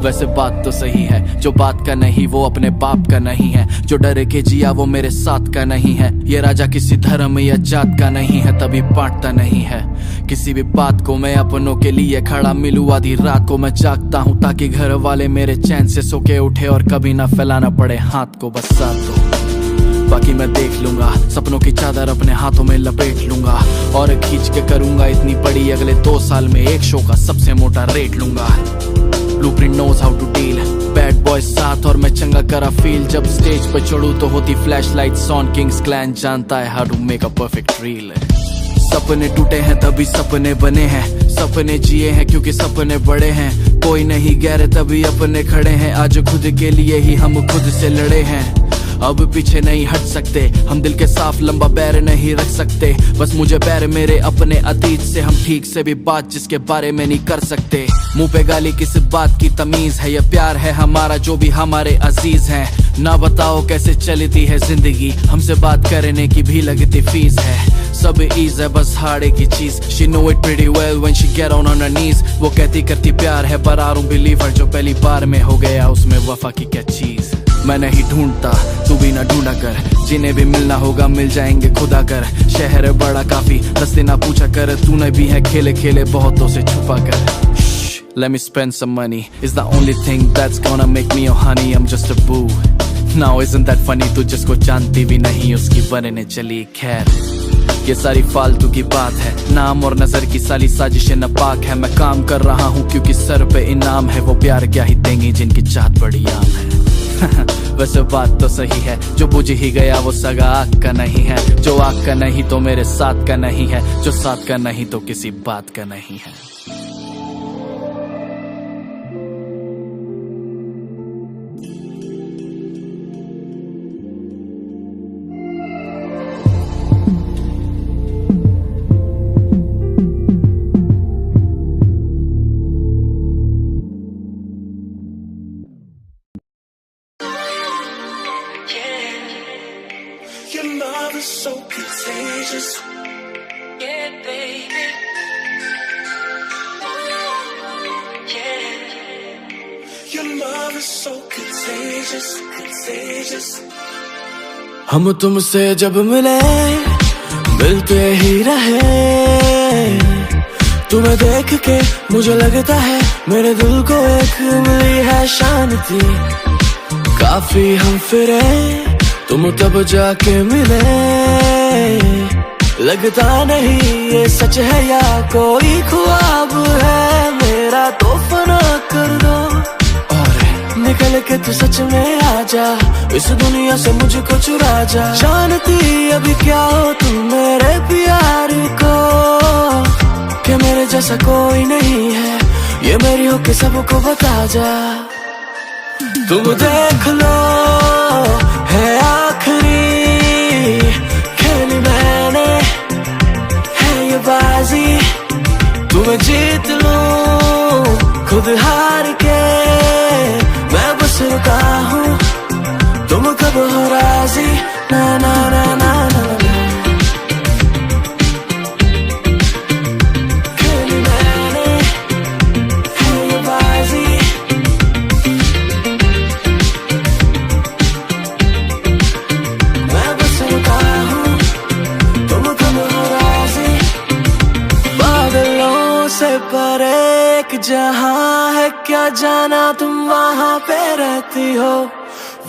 वैसे बात तो सही है, जो बात का नहीं वो अपने बाप का नहीं है, जो डर के जिया वो मेरे साथ का नहीं है। ये राजा किसी धर्म या जात का नहीं है, तभी बांटता नहीं है किसी भी बात को। मैं अपनों के लिए खड़ा मिलूं आधी रात को, मैं जागता हूँ ताकि घर वाले मेरे चैन से सो के उठे और कभी ना फैलाना पड़े हाथ को। बस साथ दो बाकी मैं देख लूंगा, सपनों की चादर अपने हाथों में लपेट लूंगा और खींच के करूंगा इतनी बड़ी, अगले 2 साल में एक शो का सबसे मोटा रेट लूंगा। Blueprint knows how to deal, bad boys साथ और मैं चंगा करा फील। जब स्टेज पे चढ़ूं तो होती फ्लैशलाइट्स ऑन, किंग्स क्लैन जानता है how to make a perfect reel। सपने टूटे हैं तभी सपने बने हैं, सपने जिए हैं क्योंकि सपने बड़े हैं। कोई नहीं गैर तभी अपने खड़े हैं, आज खुद के लिए ही हम खुद से लड़े हैं। अब पीछे नहीं हट सकते हम, दिल के साफ लंबा पैर नहीं रख सकते। बस मुझे पैर मेरे अपने अतीत से, हम ठीक से भी बात जिसके बारे में नहीं कर सकते। मुंह पे गाली किस बात की तमीज है, ये प्यार है हमारा जो भी हमारे अजीज हैं। ना बताओ कैसे चलती है जिंदगी, हमसे बात करने की भी लगती फीस है। सब ईज है बस हाड़े की चीज, she know it pretty well when she get on her knees। वो कहती करती प्यार है पर I don't believe her, जो पहली बार में हो गया उसमें वफा की क्या चीज। मैं नहीं ढूंढता तू भी ना ढूंढा कर, जिन्हें भी मिलना होगा मिल जाएंगे खुदा कर। शहर बड़ा काफी रस्ते ना पूछा कर, तूने भी है खेले खेले बहुतों से छुपा कर। Let me spend some money, is the only thing that's gonna make me your honey, I'm just a boo। Now isn't that funny, तू जिसको जानती भी नहीं उसकी बनने चली। खैर ये सारी फालतू की बात है, नाम और नजर की साली साजिशें नापाक है। मैं काम कर रहा हूँ क्योंकि सर पे इनाम है, वो प्यार क्या ही देंगे जिनकी चाहत बड़ी आम है। वैसे बात तो सही है, जो बुझ ही गया वो सगा आग का नहीं है, जो आग का नहीं तो मेरे साथ का नहीं है, जो साथ का नहीं तो किसी बात का नहीं है। Your love is so contagious. Yeah, baby. Yeah. Your love is so contagious, contagious. हम तुमसे जब मिले मिलते ही रहे, तुम्हें देख के मुझे लगता है मेरे दिल को एक मिली है शांति। काफी हम फिरे तुम तब जाके मिले, लगता नहीं ये सच है या कोई ख्वाब है मेरा, तो फना कर दो और निकल के तू सच में आ जा, इस दुनिया से मुझको चुरा जा। जानती अभी क्या हो तुम मेरे प्यार को, कि मेरे जैसा कोई नहीं है, ये मेरी हो के सबको बता जा। तुम देख लो है आखिरी खेली मैंने, है ये बाजी तुम्हें जीत लूं खुद हार के। मैं बस रुका हूँ तुम कब हो राजी, ना ना ना ना ना, ना। पर एक जहां है क्या जाना, तुम वहां पे रहती हो,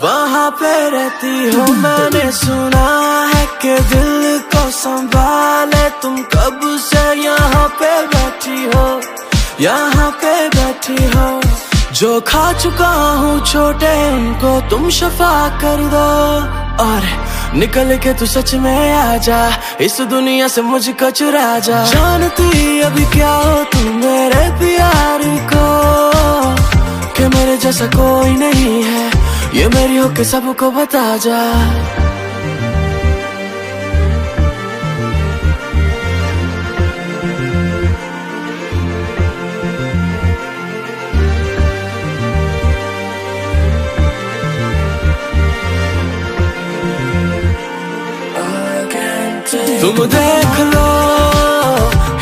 वहां पे रहती हो। मैंने सुना है कि दिल को संभाले तुम कब से यहाँ पे बैठी हो, यहाँ पे बैठी हो। जो खा चुका हूँ छोटे उनको तुम शफा कर दो और निकल के तू सच में आ जा, इस दुनिया से मुझको चुरा जा। जानती अभी क्या हो तुम मेरे प्यार को, कि मेरे जैसा कोई नहीं है, ये मेरी हो के सबको बता जा। तुम देख लो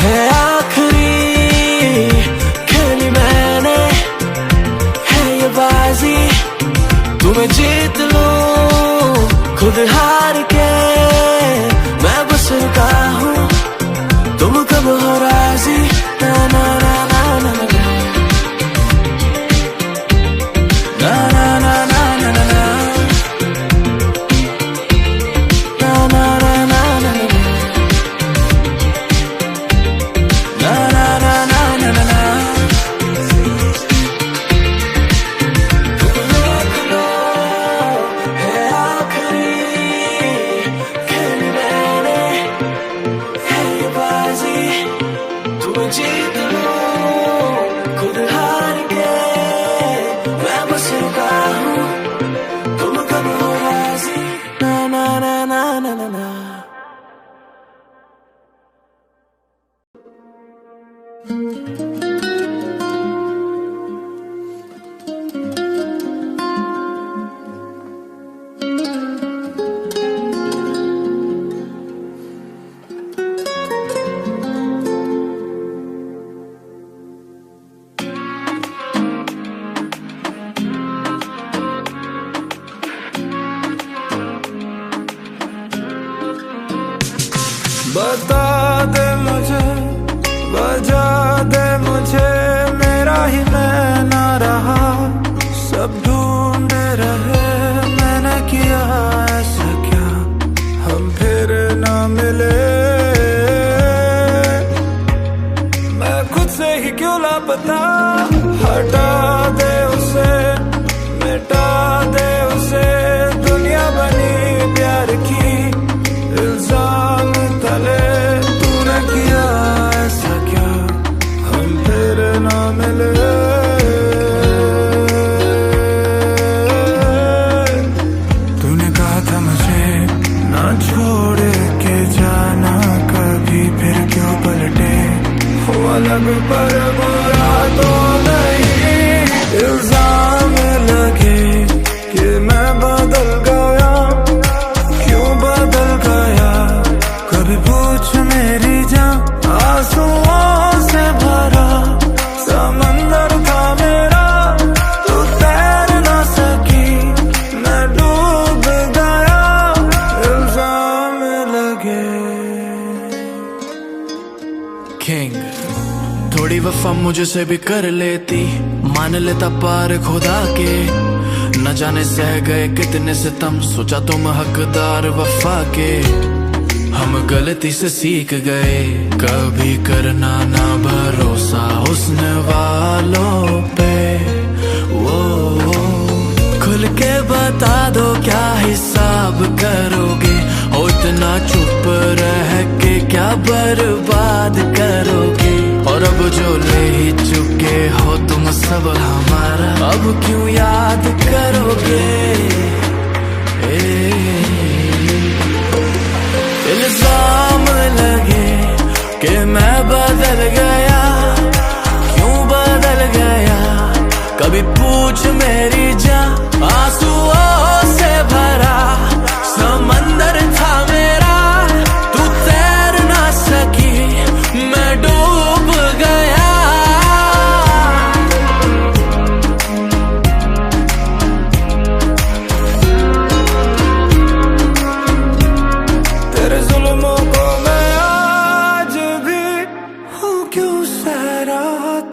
है आखिरी खेली मैंने है ये बाजी, तुम्हें जीत लूं खुद हार के मैं बस रुका हूँ, तुम कब हो राजी ना ना ना ना ना ना जीत लूं खुद हार के मैं बस रुका हूँ, तुम कब हो राजी ना ना ना ना ना ना ना। बता दे मुझे, बजा दे मुझे, मेरा ही मैं ना रहा, सब ढूंढ रहे मैंने किया ऐसा क्या, हम फिर ना मिले, मैं खुद से ही क्यों लापता, हटा दे उसे, मिटा दे उसे, दुनिया बनी प्यार की इल्जाम तले, तूने किया ऐसा क्या, हम फिर ना मिले, तूने कहा था मुझे ना छोड़ के जाना कभी, फिर क्यों पलटे हो अलग पर बुरा तो नहीं, इल्जाम लगे कि मैं बदल गया, क्यों बदल गया, कभी पूछ मेरी जान, आंसुओं से भरा समंदर था मेरा, तू तैर ना सकी मैं डूब गया, इल्जाम लगे। किंग थोड़ी वफा मुझसे भी कर लेती, मान लेता पार खुदा के, न जाने सह गए कितने सितम, सोचा तुम हकदार वफा के, हम गलती से सीख गए कभी करना ना भरोसा हुस्न वालों पे, वो खुल के बता दो क्या हिसाब करोगे, हो इतना चुप रह के क्या बर्बाद करोगे, और अब जो ले ही चुके हो तुम सब हमारा, अब क्यों याद करोगे, इल्जाम लगे कि मैं बदल गया, क्यों बदल गया, कभी पूछ मेरी जान, आंसुओं से भरा समंदर था मेरा, तू तैर ना सकी मैं डूब गया, तेरे जुल्मों को मैं आज भी हूँ क्यों सहरा,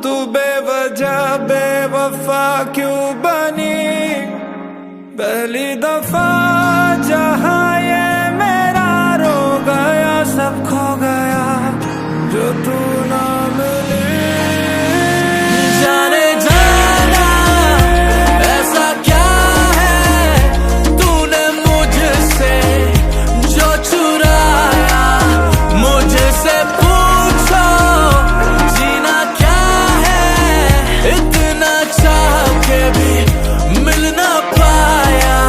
तू बेवजह बेवफा क्यों बनी, पहली दफा जहाँ ये मेरा रो गया, सब खो गया जो तू ना मिली, जाने जाना ऐसा क्या है तूने मुझसे जो चुराया, मुझसे पूछो जीना क्या है, इतना चाह के भी मिल ना पाया,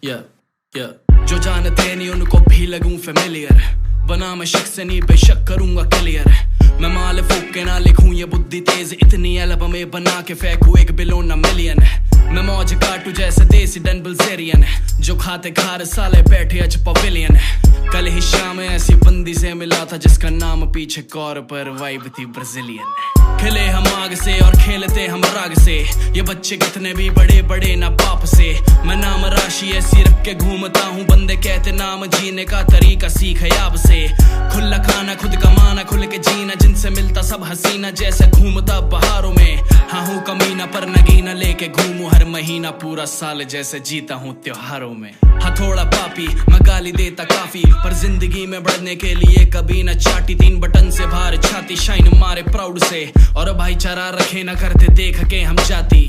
जो जानते नहीं उनको भी लगूं फेमिलियर, बना मैं शक से नहीं बेशक करूंगा क्लियर। मैं माल फूक के ना लिखूं ये बुद्धि तेज, इतनी एल्बमें बना के फेंकूं 1 बिलियन मिलियन। मैं मौज काटू जैसे देसी डन बिल्जेरियन, जो खाते खार साले बैठे आज पवेलियन। कल ही शाम ऐसी बंदी से मिला था जिसका नाम पीछे कौर पर वाइब थी ब्राजीलियन। खेले हम आग से और खेलते हम राग से, ये बच्चे कितने भी बड़े बड़े ना बाप से। मैं नाम राशि ऐसी रख के घूमता हूँ, बंदे कहते नाम जीने का तरीका सीख याब से। खुला खाना खुद कमाना खुल के जीना, जिनसे मिलता सब हसीना जैसे घूमता बहारों में। हाँ हूँ कमीना पर नगीना लेके घूमू हर महीना, पूरा साल जैसे जीता हूँ त्योहारों में। हथौड़ा पापी मैं गाली देता काफी, पर जिंदगी में बढ़ने के लिए कभी न चाटी। 3 बटन से बाहर छाती शाइन मारे प्राउड से, और भाईचारा रखे न करते देख के हम जाती।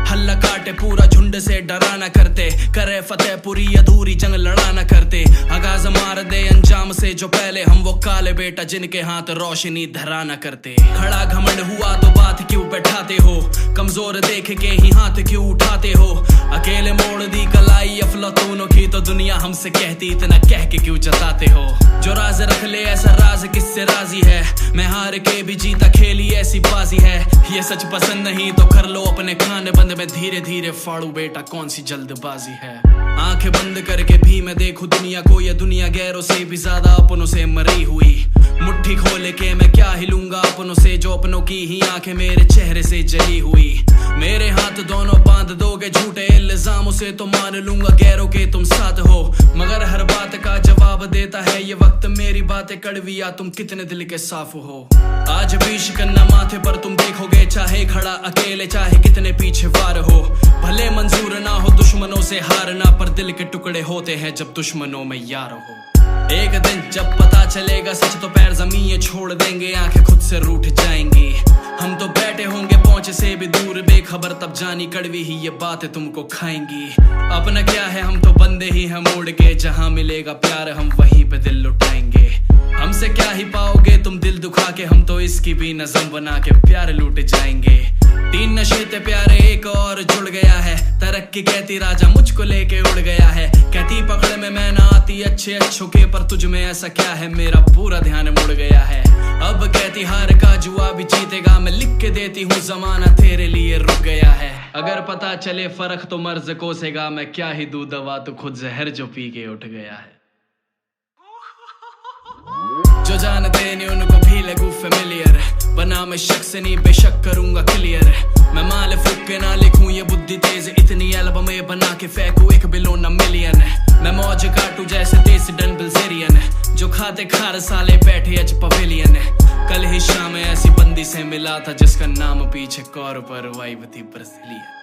हल्ला काटे पूरा झुंड से डरा न करते, करे फतेह पूरी अधूरी जंग लड़ा न करते। आगाज मार दे अंजाम से जो पहले हम वो काले बेटा जिनके हाथ रोशनी धरा न करते। खड़ा घमंड हुआ तो बात क्यों बैठाते हो, कमजोर देख के ही हाथ क्यों उठाते हो। अकेले मोड़ दी कलाई अफलातूनों की तो दुनिया हमसे कहती, इतना कह के क्यों जताते हो। जो राज रख ले ऐसा राज किससे राजी है, मैं हार के भी जीता खेली ऐसी बाजी है। ये सच पसंद नहीं तो कर लो अपने खाने बंद, में धीरे धीरे फाड़ू बेटा कौन सी जल्दबाजी है। आंखें बंद करके भी मैं देखूं दुनिया को, ये दुनिया गैरों से भी ज्यादा अपनों से मरी हुई। मुट्ठी खोल के मैं क्या हिलूंगा अपनों से, जो अपनों की ही आंखें मेरे चेहरे से जली हुई। मेरे हाथ दोनों बांध दोगे झूठे इल्जामों से तो मान लूंगा गैरों के तुम साथ हो। मगर हर बात का जवाब देता है ये वक्त, मेरी बातें कड़वी या तुम कितने दिल के साफ हो। आज भी शिकन्ना माथे पर तुम देखोगे, चाहे खड़ा अकेले चाहे कितने पीछे वार हो। भले मंजूर ना हो दुश्मनों से हारना, पर दिल के टुकड़े होते हैं जब दुश्मनों में यार हो। एक दिन जब पता चलेगा सच तो पैर जमीन छोड़ देंगे, आंखें खुद से रूठ जाएंगी। हम तो बैठे होंगे पहुंचे से भी दूर बेखबर, तब जानी कड़वी ही ये बातें तुमको खाएंगी। अपना क्या है हम तो बंदे ही हम उड़ के, जहां मिलेगा प्यार हम वहीं पे दिल लुटाएंगे। हमसे क्या ही पाओगे तुम दिल दुखा के, हम तो इसकी भी नज़म बना के प्यार लूट जाएंगे। 3 नशे थे प्यारे एक और जुड़ गया है, तरक्की कहती राजा मुझको लेके उड़ गया है। कहती पकड़ में मैं ना आती अच्छे अच्छों के, पर तुझ में ऐसा क्या है मेरा पूरा ध्यान मुड़ गया है। अब कहती हार का जुआ भी जीतेगा, मैं लिख के देती हूँ जमाना तेरे लिए रुक गया है। अगर पता चले फर्क तो मर्ज कोसेगा, मैं क्या ही दूं दवा तू खुद जहर जो पी के उठ गया है। जो जानते नहीं उनको भी लगू फेमिलियर, बना मैं शक से नहीं बेशक करूंगा क्लियर। मैं माल फूक के ना लिखूं ये बुद्धि तेज, इतनी एल्बमें बना के फेंकूं 1 बिलियन मिलियन। मैं मौज काटू जैसे देसी डन बिल्जेरियन, जो खाते खार साले बैठे आज पवेलियन। कल ही शाम ऐसी बंदी से मिला था जिसका नाम पीछे कौर पर वाइब थी ब्राजीलियन।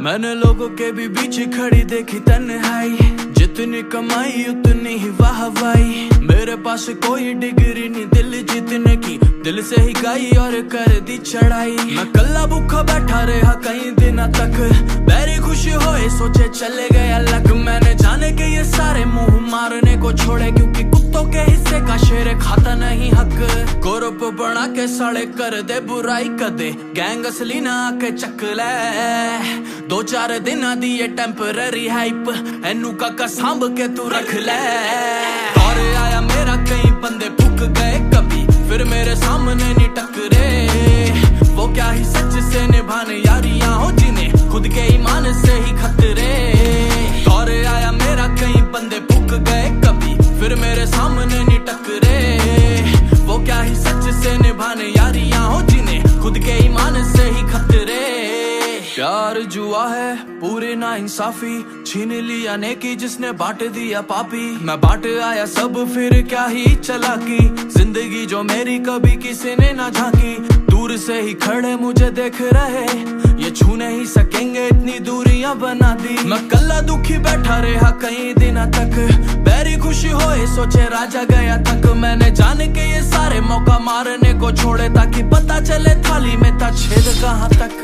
मैंने लोगों के भी बीच खड़ी देखी तन्हाई, जितनी कमाई उतनी ही वाहवाही। मेरे पास कोई डिग्री नहीं दिल जीतने की, दिल से ही गाई और कर दी चढ़ाई। मैं कल्ला भूखा बैठा रहा कई दिनों तक, बैरी खुशी होए सोचे चले गए अलग। मैंने जाने के ये सारे मुंह मारने को छोड़े, क्योंकि कुत्तों के हिस्से का शेर खाता नहीं हक। ग्रुप बना के साले कर दे बुराई कदे, गैंग असली ना आके चक ले। 2-4 दिन दी ये टेम्पररी हाइप, एनू काका सांभ के तू रख ले। और आया मेरा कई बंदे फूक गए कभी, फिर मेरे सामने नहीं टकरे। वो क्या ही सच से निभाने यारियां हो जिन्हें खुद के ईमान से ही खतरे। और आया मेरा कई बंदे फूक गए कभी, फिर मेरे सामने नहीं टकरे। वो क्या ही सच से निभाने यारियां हो जिन्हें खुद के ईमान से ही खतरे। प्यार जुआ है पूरी ना इंसाफी, छीन लिया नेकी जिसने बांट दिया पापी। मैं बांट आया सब फिर क्या ही चलाकी, जिंदगी जो मेरी कभी किसी ने ना झांकी। दूर दूर से ही खड़े मुझे देख रहे, ये छू नहीं सकेंगे इतनी दूरियां बना दी। मैं कल्ला दुखी बैठा रहा कई दिनों तक, बैरी खुशी होए सोचे राजा गया तक। मैंने जान के ये सारे मौका मारने को छोड़े, ताकि पता चले थाली में था छेद कहाँ तक।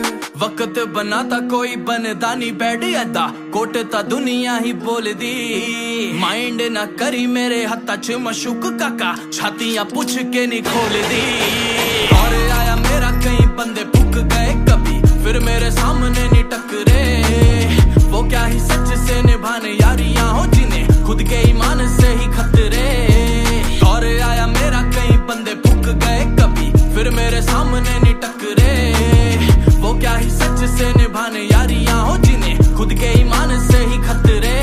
वक्त बनाता कोई बनदा नहीं बैठी अदा, कोटता दुनिया ही बोल दी। माइंड ना करी मेरे हत्था च मशूक काका, छातियां पूछ के नहीं खोल दी। और आया मेरा कई बंदे फुक गए कभी, फिर मेरे सामने नहीं टकरे। वो क्या ही सच से निभाने यारियां हो जिन्हें खुद के ईमान से ही खतरे। और आया मेरा कई बंदे फुक गए कभी, फिर मेरे सामने नहीं टकरे। वो क्या ही सच से निभाने यारियां हो जिन्हें खुद के ईमान से ही खतरे।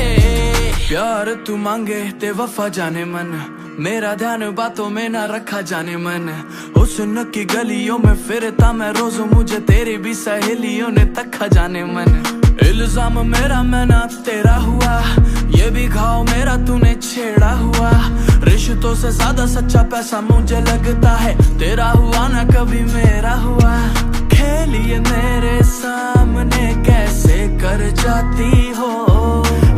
प्यार तू मांगे ते वफा जाने मन, मेरा ध्यान बातों में ना रखा जाने मन। हुस्न की गलियों में फिरता मैं रोज, मुझे तेरी भी सहेलियों ने तक्का जाने मन। इल्जाम मेरा मैं ना तेरा हुआ, ये भी घाव मेरा तूने छेड़ा हुआ। रिश्तों से ज्यादा सच्चा पैसा मुझे लगता है तेरा हुआ ना कभी मेरा हुआ। खेलिए मेरे सामने कैसे कर जाती हो,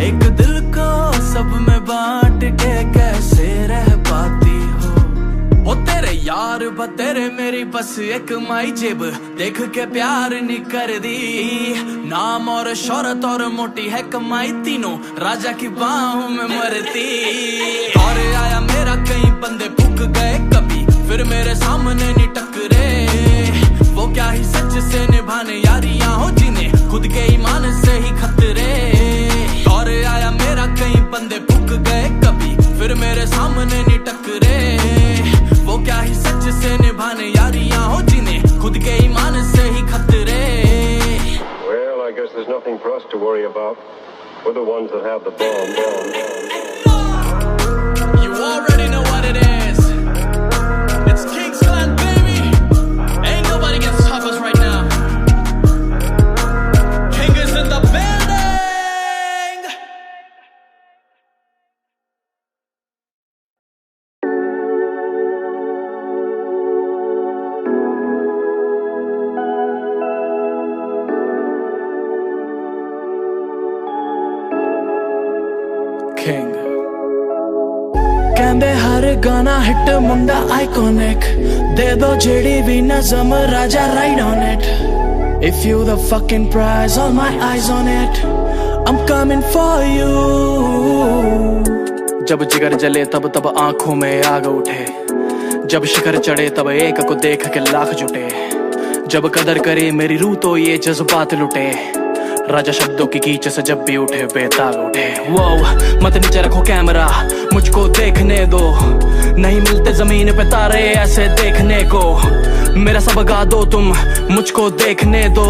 एक दिल को सब में बांट के कैसे रह पाती हो। ओ तेरे यार बतेरे मेरी बस एक माई जेब, देख के प्यार नहीं कर दी। नाम और शोहरत और मोटी है कमाई, तीनों राजा की बाहों में मरती। और आया मेरा कई बंदे फूक गए कभी, फिर मेरे सामने नहीं टकरे। वो क्या ही सच से निभाने यारियां हो जिन्हें खुद के ईमान से ही खतरे। और आया मेरा कई बंदे फूक गए कभी, फिर मेरे सामने नहीं टकरे। वो क्या ही सच से निभाने यारियां हो जिन्हें खुद के ईमान से ही खतरे। Well, I guess there's nothing for us to worry about. We're the ones that have the bomb. You already know what it is. It's Kingsland, baby. Ain't nobody gets tough us right now. King is in the building. King कहंदे हर गाना hit मुंडा iconic, दे दो जेड़ी भी नज़म राजा ride on it. If you the fucking prize, all my eyes on it, I'm coming for you। जब जिगर जले तब तब आंखों में आग उठे, जब शिखर चढ़े तब एक को देख के लाख जुटे। जब कदर करे मेरी रूह तो ये जज्बात लुटे, राजा शब्दों की कीच से जब भी उठे बेताब उठे। वो मत नीचे रखो कैमरा, मुझको देखने दो, नहीं मिलते जमीन पे तारे ऐसे देखने को। मेरा सब गा दो तुम, मुझको देखने दो,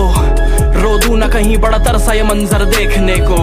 रो दूं ना कहीं बड़ा तरसा ये मंजर देखने को।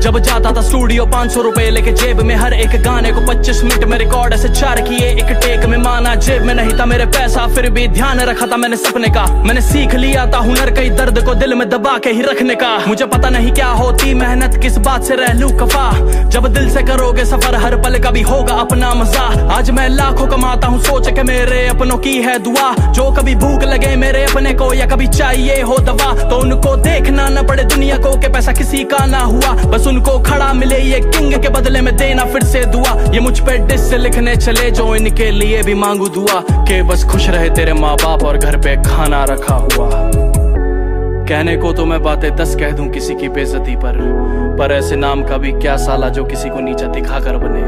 जब जाता था स्टूडियो 500 रुपए लेके जेब में, हर एक गाने को 25 मिनट में रिकॉर्ड ऐसे 4 किए एक टेक में। माना जेब में नहीं था मेरे पैसा, फिर भी ध्यान रखा था मैंने सपने का। मैंने सीख लिया था हुनर कई दर्द को दिल में दबा के ही रखने का। मुझे पता नहीं क्या होती मेहनत, किस बात से रह लूं कफा। जब दिल से करोगे सफर हर पल का भी होगा अपना मजा। आज मैं लाखों कमाता हूँ सोच के मेरे अपनों की है दुआ। जो कभी भूख लगे मेरे अपने को या कभी चाहिए हो दवा, तो उनको देखना न पड़े दुनिया को कि पैसा किसी का ना हुआ। बस उनको खड़ा मिले ये किंग के बदले में देना फिर से दुआ। ये मुझ पे डिस से लिखने चले जो इनके लिए भी मांगू दुआ, कि बस खुश रहे तेरे माँ बाप और घर पे खाना रखा हुआ। कहने को तो मैं बातें 10 कह दूं किसी की बेइज्जती पर ऐसे नाम का भी क्या साला जो किसी को नीचा दिखा कर बने।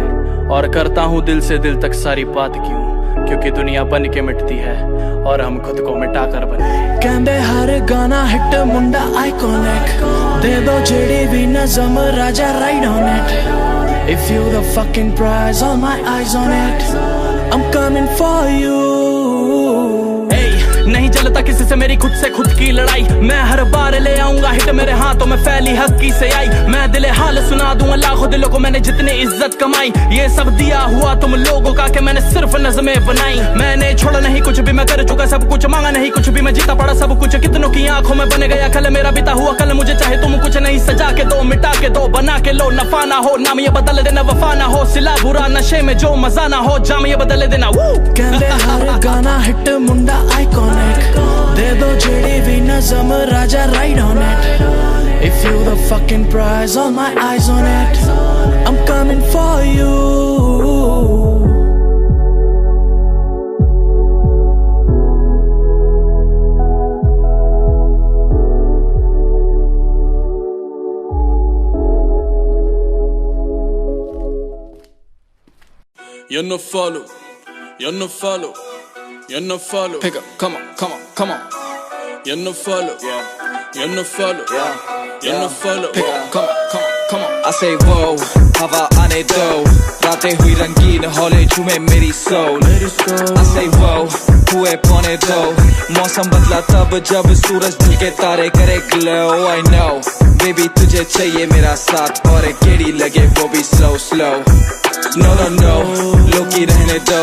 और करता हूँ दिल से दिल तक सारी बात क्यों, क्योंकि दुनिया बन के मिटती है और हम खुद को मिटा कर बने। कहंदे हर गाना हिट मुंडा आइकॉनिक, दे दो जेड़ी भी नज़म राजा ride on it. If you the fucking prize, all my eyes on it, I'm coming for you। नहीं जलता किसी से मेरी खुद से खुद की लड़ाई, मैं हर बार ले आऊंगा हिट मेरे हाथों में फैली हकी से आई। मैं दिले हाल सुना दूंगा लाखों दिलों को मैंने जितनी इज्जत कमाई। ये सब दिया हुआ तुम लोगों का कि मैंने सिर्फ नज़में बनाई। मैंने छोड़ा नहीं कुछ भी, मैं कर चुका सब कुछ, मांगा नहीं कुछ भी, मैं जीता पड़ा सब कुछ। कितनों की आंखों में बन गया कल मेरा बीता हुआ कल। मुझे चाहे तुम कुछ नहीं सजा के दो, मिटा के दो, बना के लो, नफा ना हो नाम ये बदल देना, वफा ना हो सिला बुरा, नशे में जो मजा ना हो जाम ये बदल देना। कहंदे हर गाना हिट मुंडा आइकॉनिक, दे दो चिड़ी भी नज़म राजा ride on it. If you the fucking prize, all my eyes on it. I'm coming for you. You're no follow, you're no follow, you're no follow. Pick up, come on, come on, come on. You're no follow, yeah. You're no follow, yeah. You're no follow. Pick up, come on, come on, come on. I say whoa, हवा आने दो, रातें हुई रंगीन हौले झूमे मेरी soul. I say whoa, हुए पौने दो, मौसम बदला तब जब सूरज ढल के तारे करे glow. I know, baby तुझे चाहिए मेरा साथ और गेड़ी लगे वो भी slow slow. No no no, लोकी रहने दो,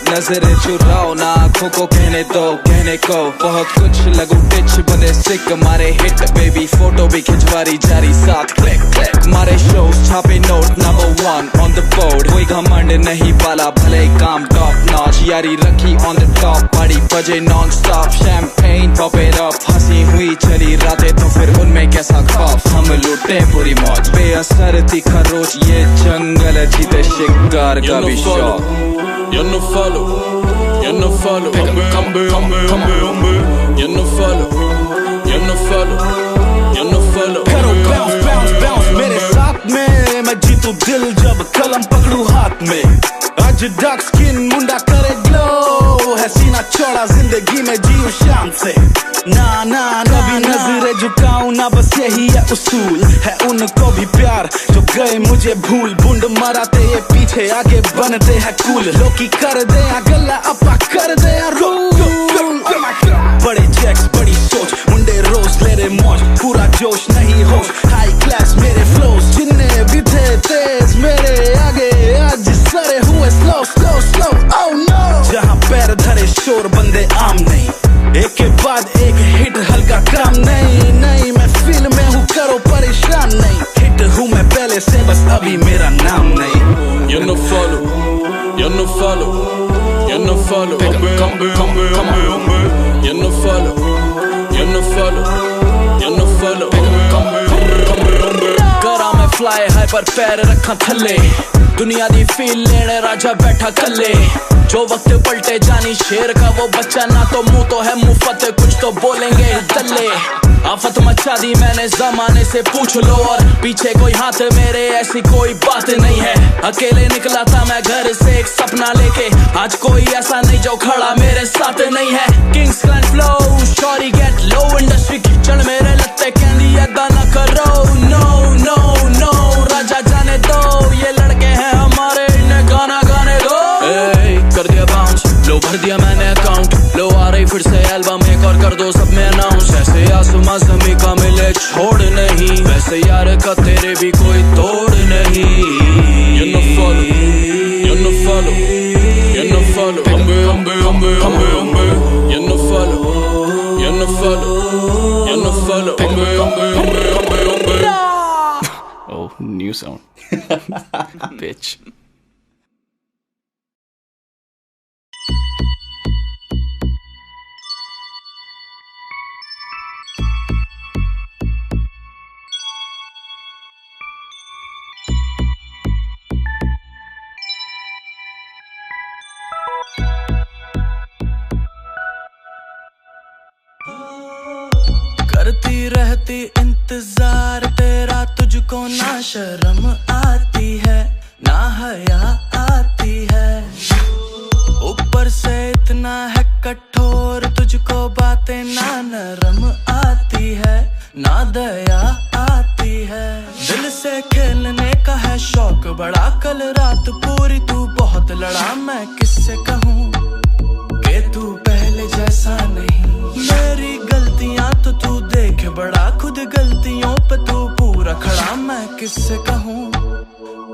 नजरें चुराओ ना आँखों को कहने दो, कहने को बहुत कुछ लगू टिच बने सिक मारे हिट बेबी फोटो भी खिंचवारी जारी साथ क्लिक क्लिक मारे शोज छापे note number 1 on the board. कोई घमंड नहीं पाला भले काम टॉप नॉच यारी रखी on the top पार्टी बजे non stop champagne pop it up हंसी हुई चली रातें तो फिर उनमें कैसा खौफ हम लूटे पूरी मौज बेअसर तीखा रोज ये जंगल जीते शिकार का भी शौक. You're no follow, you're no follow. Pick up, come on, you're no follow, you're no follow, you're no follow. करो bounce bounce bounce मेरे साथ में मैं जीतू दिल जब कलम पकड़ू हाथ में. आज डार्क स्किन मुंडा करे ग्लो है सीना चौड़ा जिंदगी में जीऊं शान से. ना ना कभी नजरें झुकाऊं ना बस यही है उसूल है उनको भी प्यार जो गए मुझे भूल. बूंद मराते ये पीछे आगे बनते हैं कूल. लोकी कर दे गला अपा कर दे रूल. बड़े चेक्स बड़ी सोच मुंडे रोज ले रे मौज पूरा जोश नहीं होश हाई क्लास मेरे फ्लोज जिन्ने भी थे तेज मेरे आगे आज सारे हुए slow slow slow. Oh no जहाँ पैर धरे शोर बंदे आम नहीं एक के बाद एक हिट हल्का काम नहीं. नहीं मैं फील में हूँ करो परेशान नहीं हिट हूँ मैं पहले से बस अभी मेरा नाम नहीं. You're no follow, you're no follow, you're no follow. Pick up, come on, you're no follow, you're no follow, you're no follow. Pick up, come on. करा मैं fly high पर पैर रखा थल्ले दुनिया दी फील लेने राजा बैठा कल्ले. जो वक्त पलटे जानी शेर का वो बच्चा ना तो मुंह तो है मुफ्त कुछ तो बोलेंगे दल्ले. आफत मचा दी मैंने जमाने से पूछ लो और पीछे कोई हाथ मेरे ऐसी कोई बात नहीं है. अकेले निकला था मैं घर से एक सपना लेके आज कोई ऐसा नहीं जो खड़ा मेरे साथ नहीं है. Kings clan flow sorry get low industry कीचड़ मेरे लत्ते कहंदी अदा ना करो. नो नो नो राजा जाने दो ये लड़के हैं हमारे इन्हें गाना गाने दो. कर दिया बाउंस लो भर दिया मैंने अकाउंट लो आ रही फिर से एल्बम एक और कर दो सब में अनाउंस. ऐसे आसमां ज़मीं का मिले छोड़ नहीं वैसे यार का तेरे भी कोई तोड़ नहीं. You're no follow, you're no follow, you're no follow. You're no follow, you're no follow, you're no follow. Oh, new sound. Bitch. करती रहती इंतजार तेरा तुझको ना शर्म आती है ना हया आती है. ऊपर से इतना है कठोर तुझको बातें ना नरम आती है ना दया आती है. दिल से खेलने का है शौक बड़ा कल रात पूरी तू बहुत लड़ा. मैं किससे कहूँ कि तू पहले जैसा नहीं. मेरी गलतियां तो तू देख बड़ा खुद गलतियों पे तू पूरा खड़ा. मैं किससे कहूँ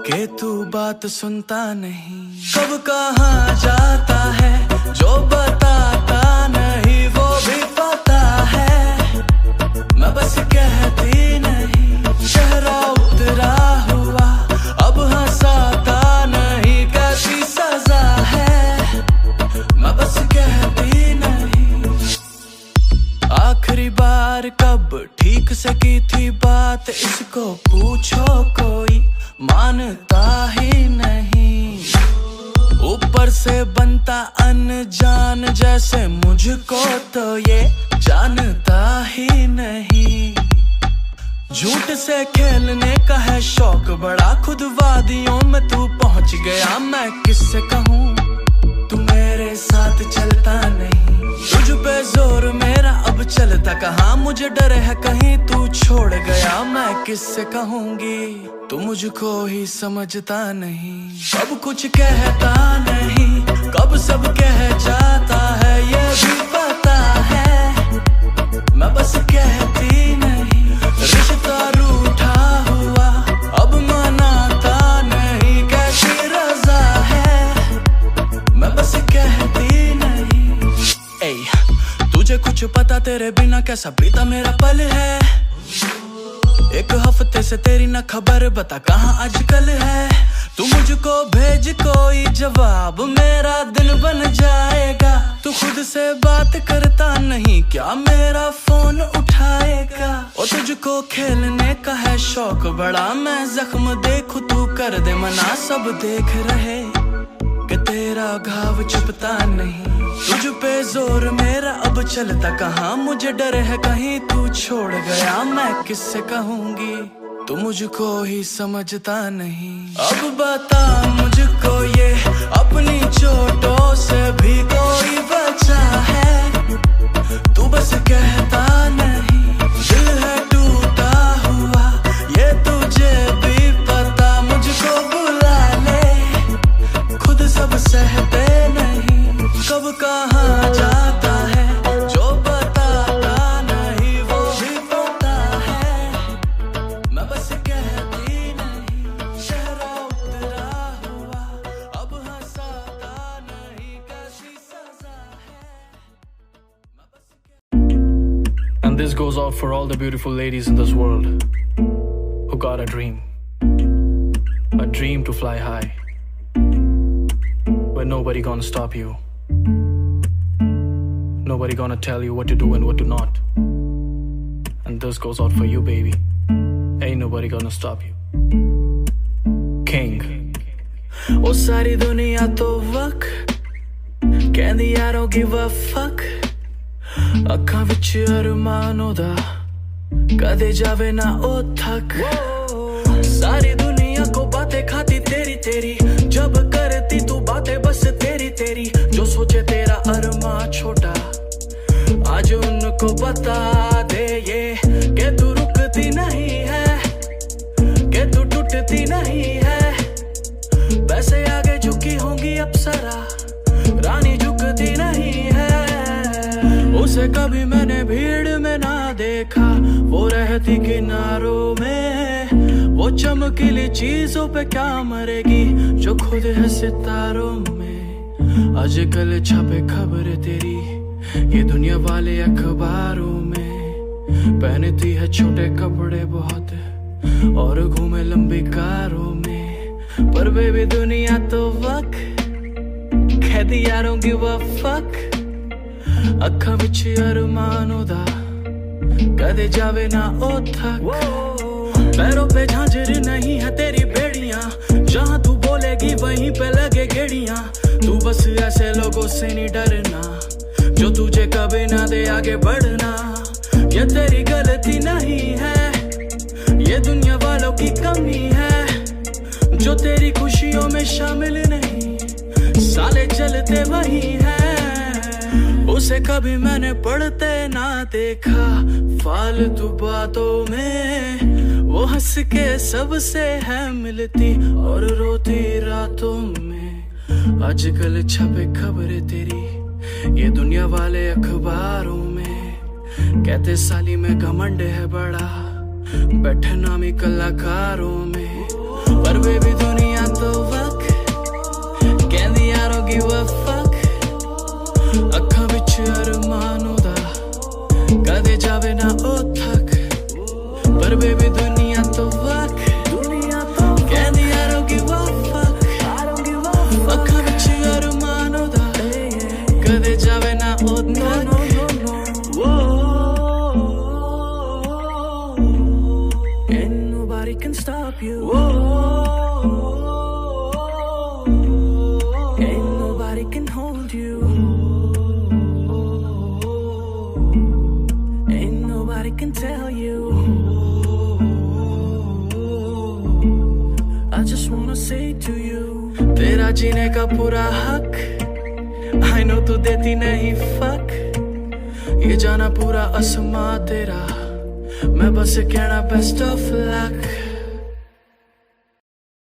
कि तू बात सुनता नहीं. कब कहाँ जाता है जो बताता नहीं वो भी पता है. मैं बस कहती नहीं चेहरा उतरा हुआ अब हंसाता नहीं कैसी सजा है. मैं बस कहती नहीं ठीक से की थी बात, इसको पूछो कोई मानता ही नहीं। ऊपर से बनता अनजान जैसे मुझको तो ये जानता ही नहीं। झूठ से खेलने का है शौक बड़ा, खुद वादियों में तू पहुंच गया, मैं किससे कहूँ तू मेरे साथ चलता नहीं। तुझ पे जोर मेरा अब चलता कहाँ, मुझे डर है कहीं तू छोड़ गया, मैं किससे कहूँगी तू मुझको ही समझता नहीं। कब कुछ कहता नहीं, कब सब कह जाता है, ये भी पता है मैं बस कहती नहीं। रिश्ता रूठा हुआ अब मनाता नहीं, कैसी रजा है मैं बस कहती नहीं। ऐ तुझे कुछ पता तेरे बिना कैसा बीता मेरा पल है। एक हफ्ते से तेरी न खबर, बता कहाँ आजकल है। तू मुझको भेज कोई जवाब, मेरा दिन बन जाएगा। तू खुद से बात करता नहीं, क्या मेरा फोन उठाएगा। और तुझको खेलने का है शौक बड़ा, मैं जख्म देखूं तू कर दे मना। सब देख रहे कि तेरा घाव छुपता नहीं। तुझ पे जोर मेरा अब चलता कहाँ, मुझे डर है कहीं तू छोड़ गया, मैं किससे कहूँगी तू मुझको ही समझता नहीं। अब बता मुझको ये अपनी चोटों से भी कोई बचा है, तू बस कहता नहीं। दिल है टूटा हुआ ये तुझे भी पता, मुझको बुला ले खुद सब सहते नहीं। कब कहाँ जाता है जो बताता नहीं, वो भी पता है मैं बस कहती नहीं। चेहरा उतरा हुआ अब हंसाता नहीं, कैसी सजा है मैं बस। And this goes out for all the beautiful ladies in this world who got a dream to fly high, where nobody gonna stop you, nobody gonna tell you what to do and what to not. And this goes out for you, baby. Ain't nobody gonna stop you. King. ओ सारी दुनिया तो वक कहंदी I don't give a fuck। अखां विच अरमानों दा कदे जावे ना ओ थक। सारी दुनिया को बातें खाती तेरी तेरी, जब करती तू बातें बस तेरी तेरी। जो सोचे तेरा अरमा छोटा आज उनको बता दे ये, कि तू रुकती नहीं है, कि तू टूटती नहीं है। वैसे आगे झुकी होंगी अप्सरा, रानी झुकती नहीं है। उसे कभी मैंने भीड़ में ना देखा, वो रहती किनारों में। वो चमकीली चीजों पे क्या मरेगी जो खुद है सितारों में। आजकल छपे खबर तेरी ये दुनिया वाले अखबारों में। पहनती है छोटे कपड़े बहुत और घूमे लंबी कारों में। पर बेबी दुनिया तो वक कहती I don't give a fuck। अखां विच अरमानों दा कदे जावे ना ओ थक। पैरों पे झांझर नहीं है तेरी बेड़ियां, जहां तू बोलेगी वहीं पे लगे गेड़ियां। तू बस ऐसे लोगों से नहीं डरना जो तुझे कभी ना दे आगे बढ़ना। ये तेरी गलती नहीं है, ये दुनिया वालों की कमी है जो तेरी खुशियों में शामिल नहीं, साले चलते वही है। उसे कभी मैंने पढ़ते ना देखा फालतू बातों में। वो हंस के सबसे है मिलती और रोती रातों में। आजकल छपे खबरें तेरी ये दुनिया वाले अखबारों में। कहते साली में घमंड है बड़ा, बैठे नामी कलाकारों में। पर बेबी दुनिया तो वक कहंदी I don't give a fuck। अखां विच अरमानों दा कदे जावे ना ओ थक। पर बेबी दुनिया तो वक कहंदी I don't give a fuck। अखां विच अरमानों दा कदे जावे ना ओ थक। can tell you. I just wanna say to you, तेरा जीने का पूरा हक, I know तू देती नहीं fuck, ये जाना पूरा आसमां तेरा, मैं बस कहना best of luck.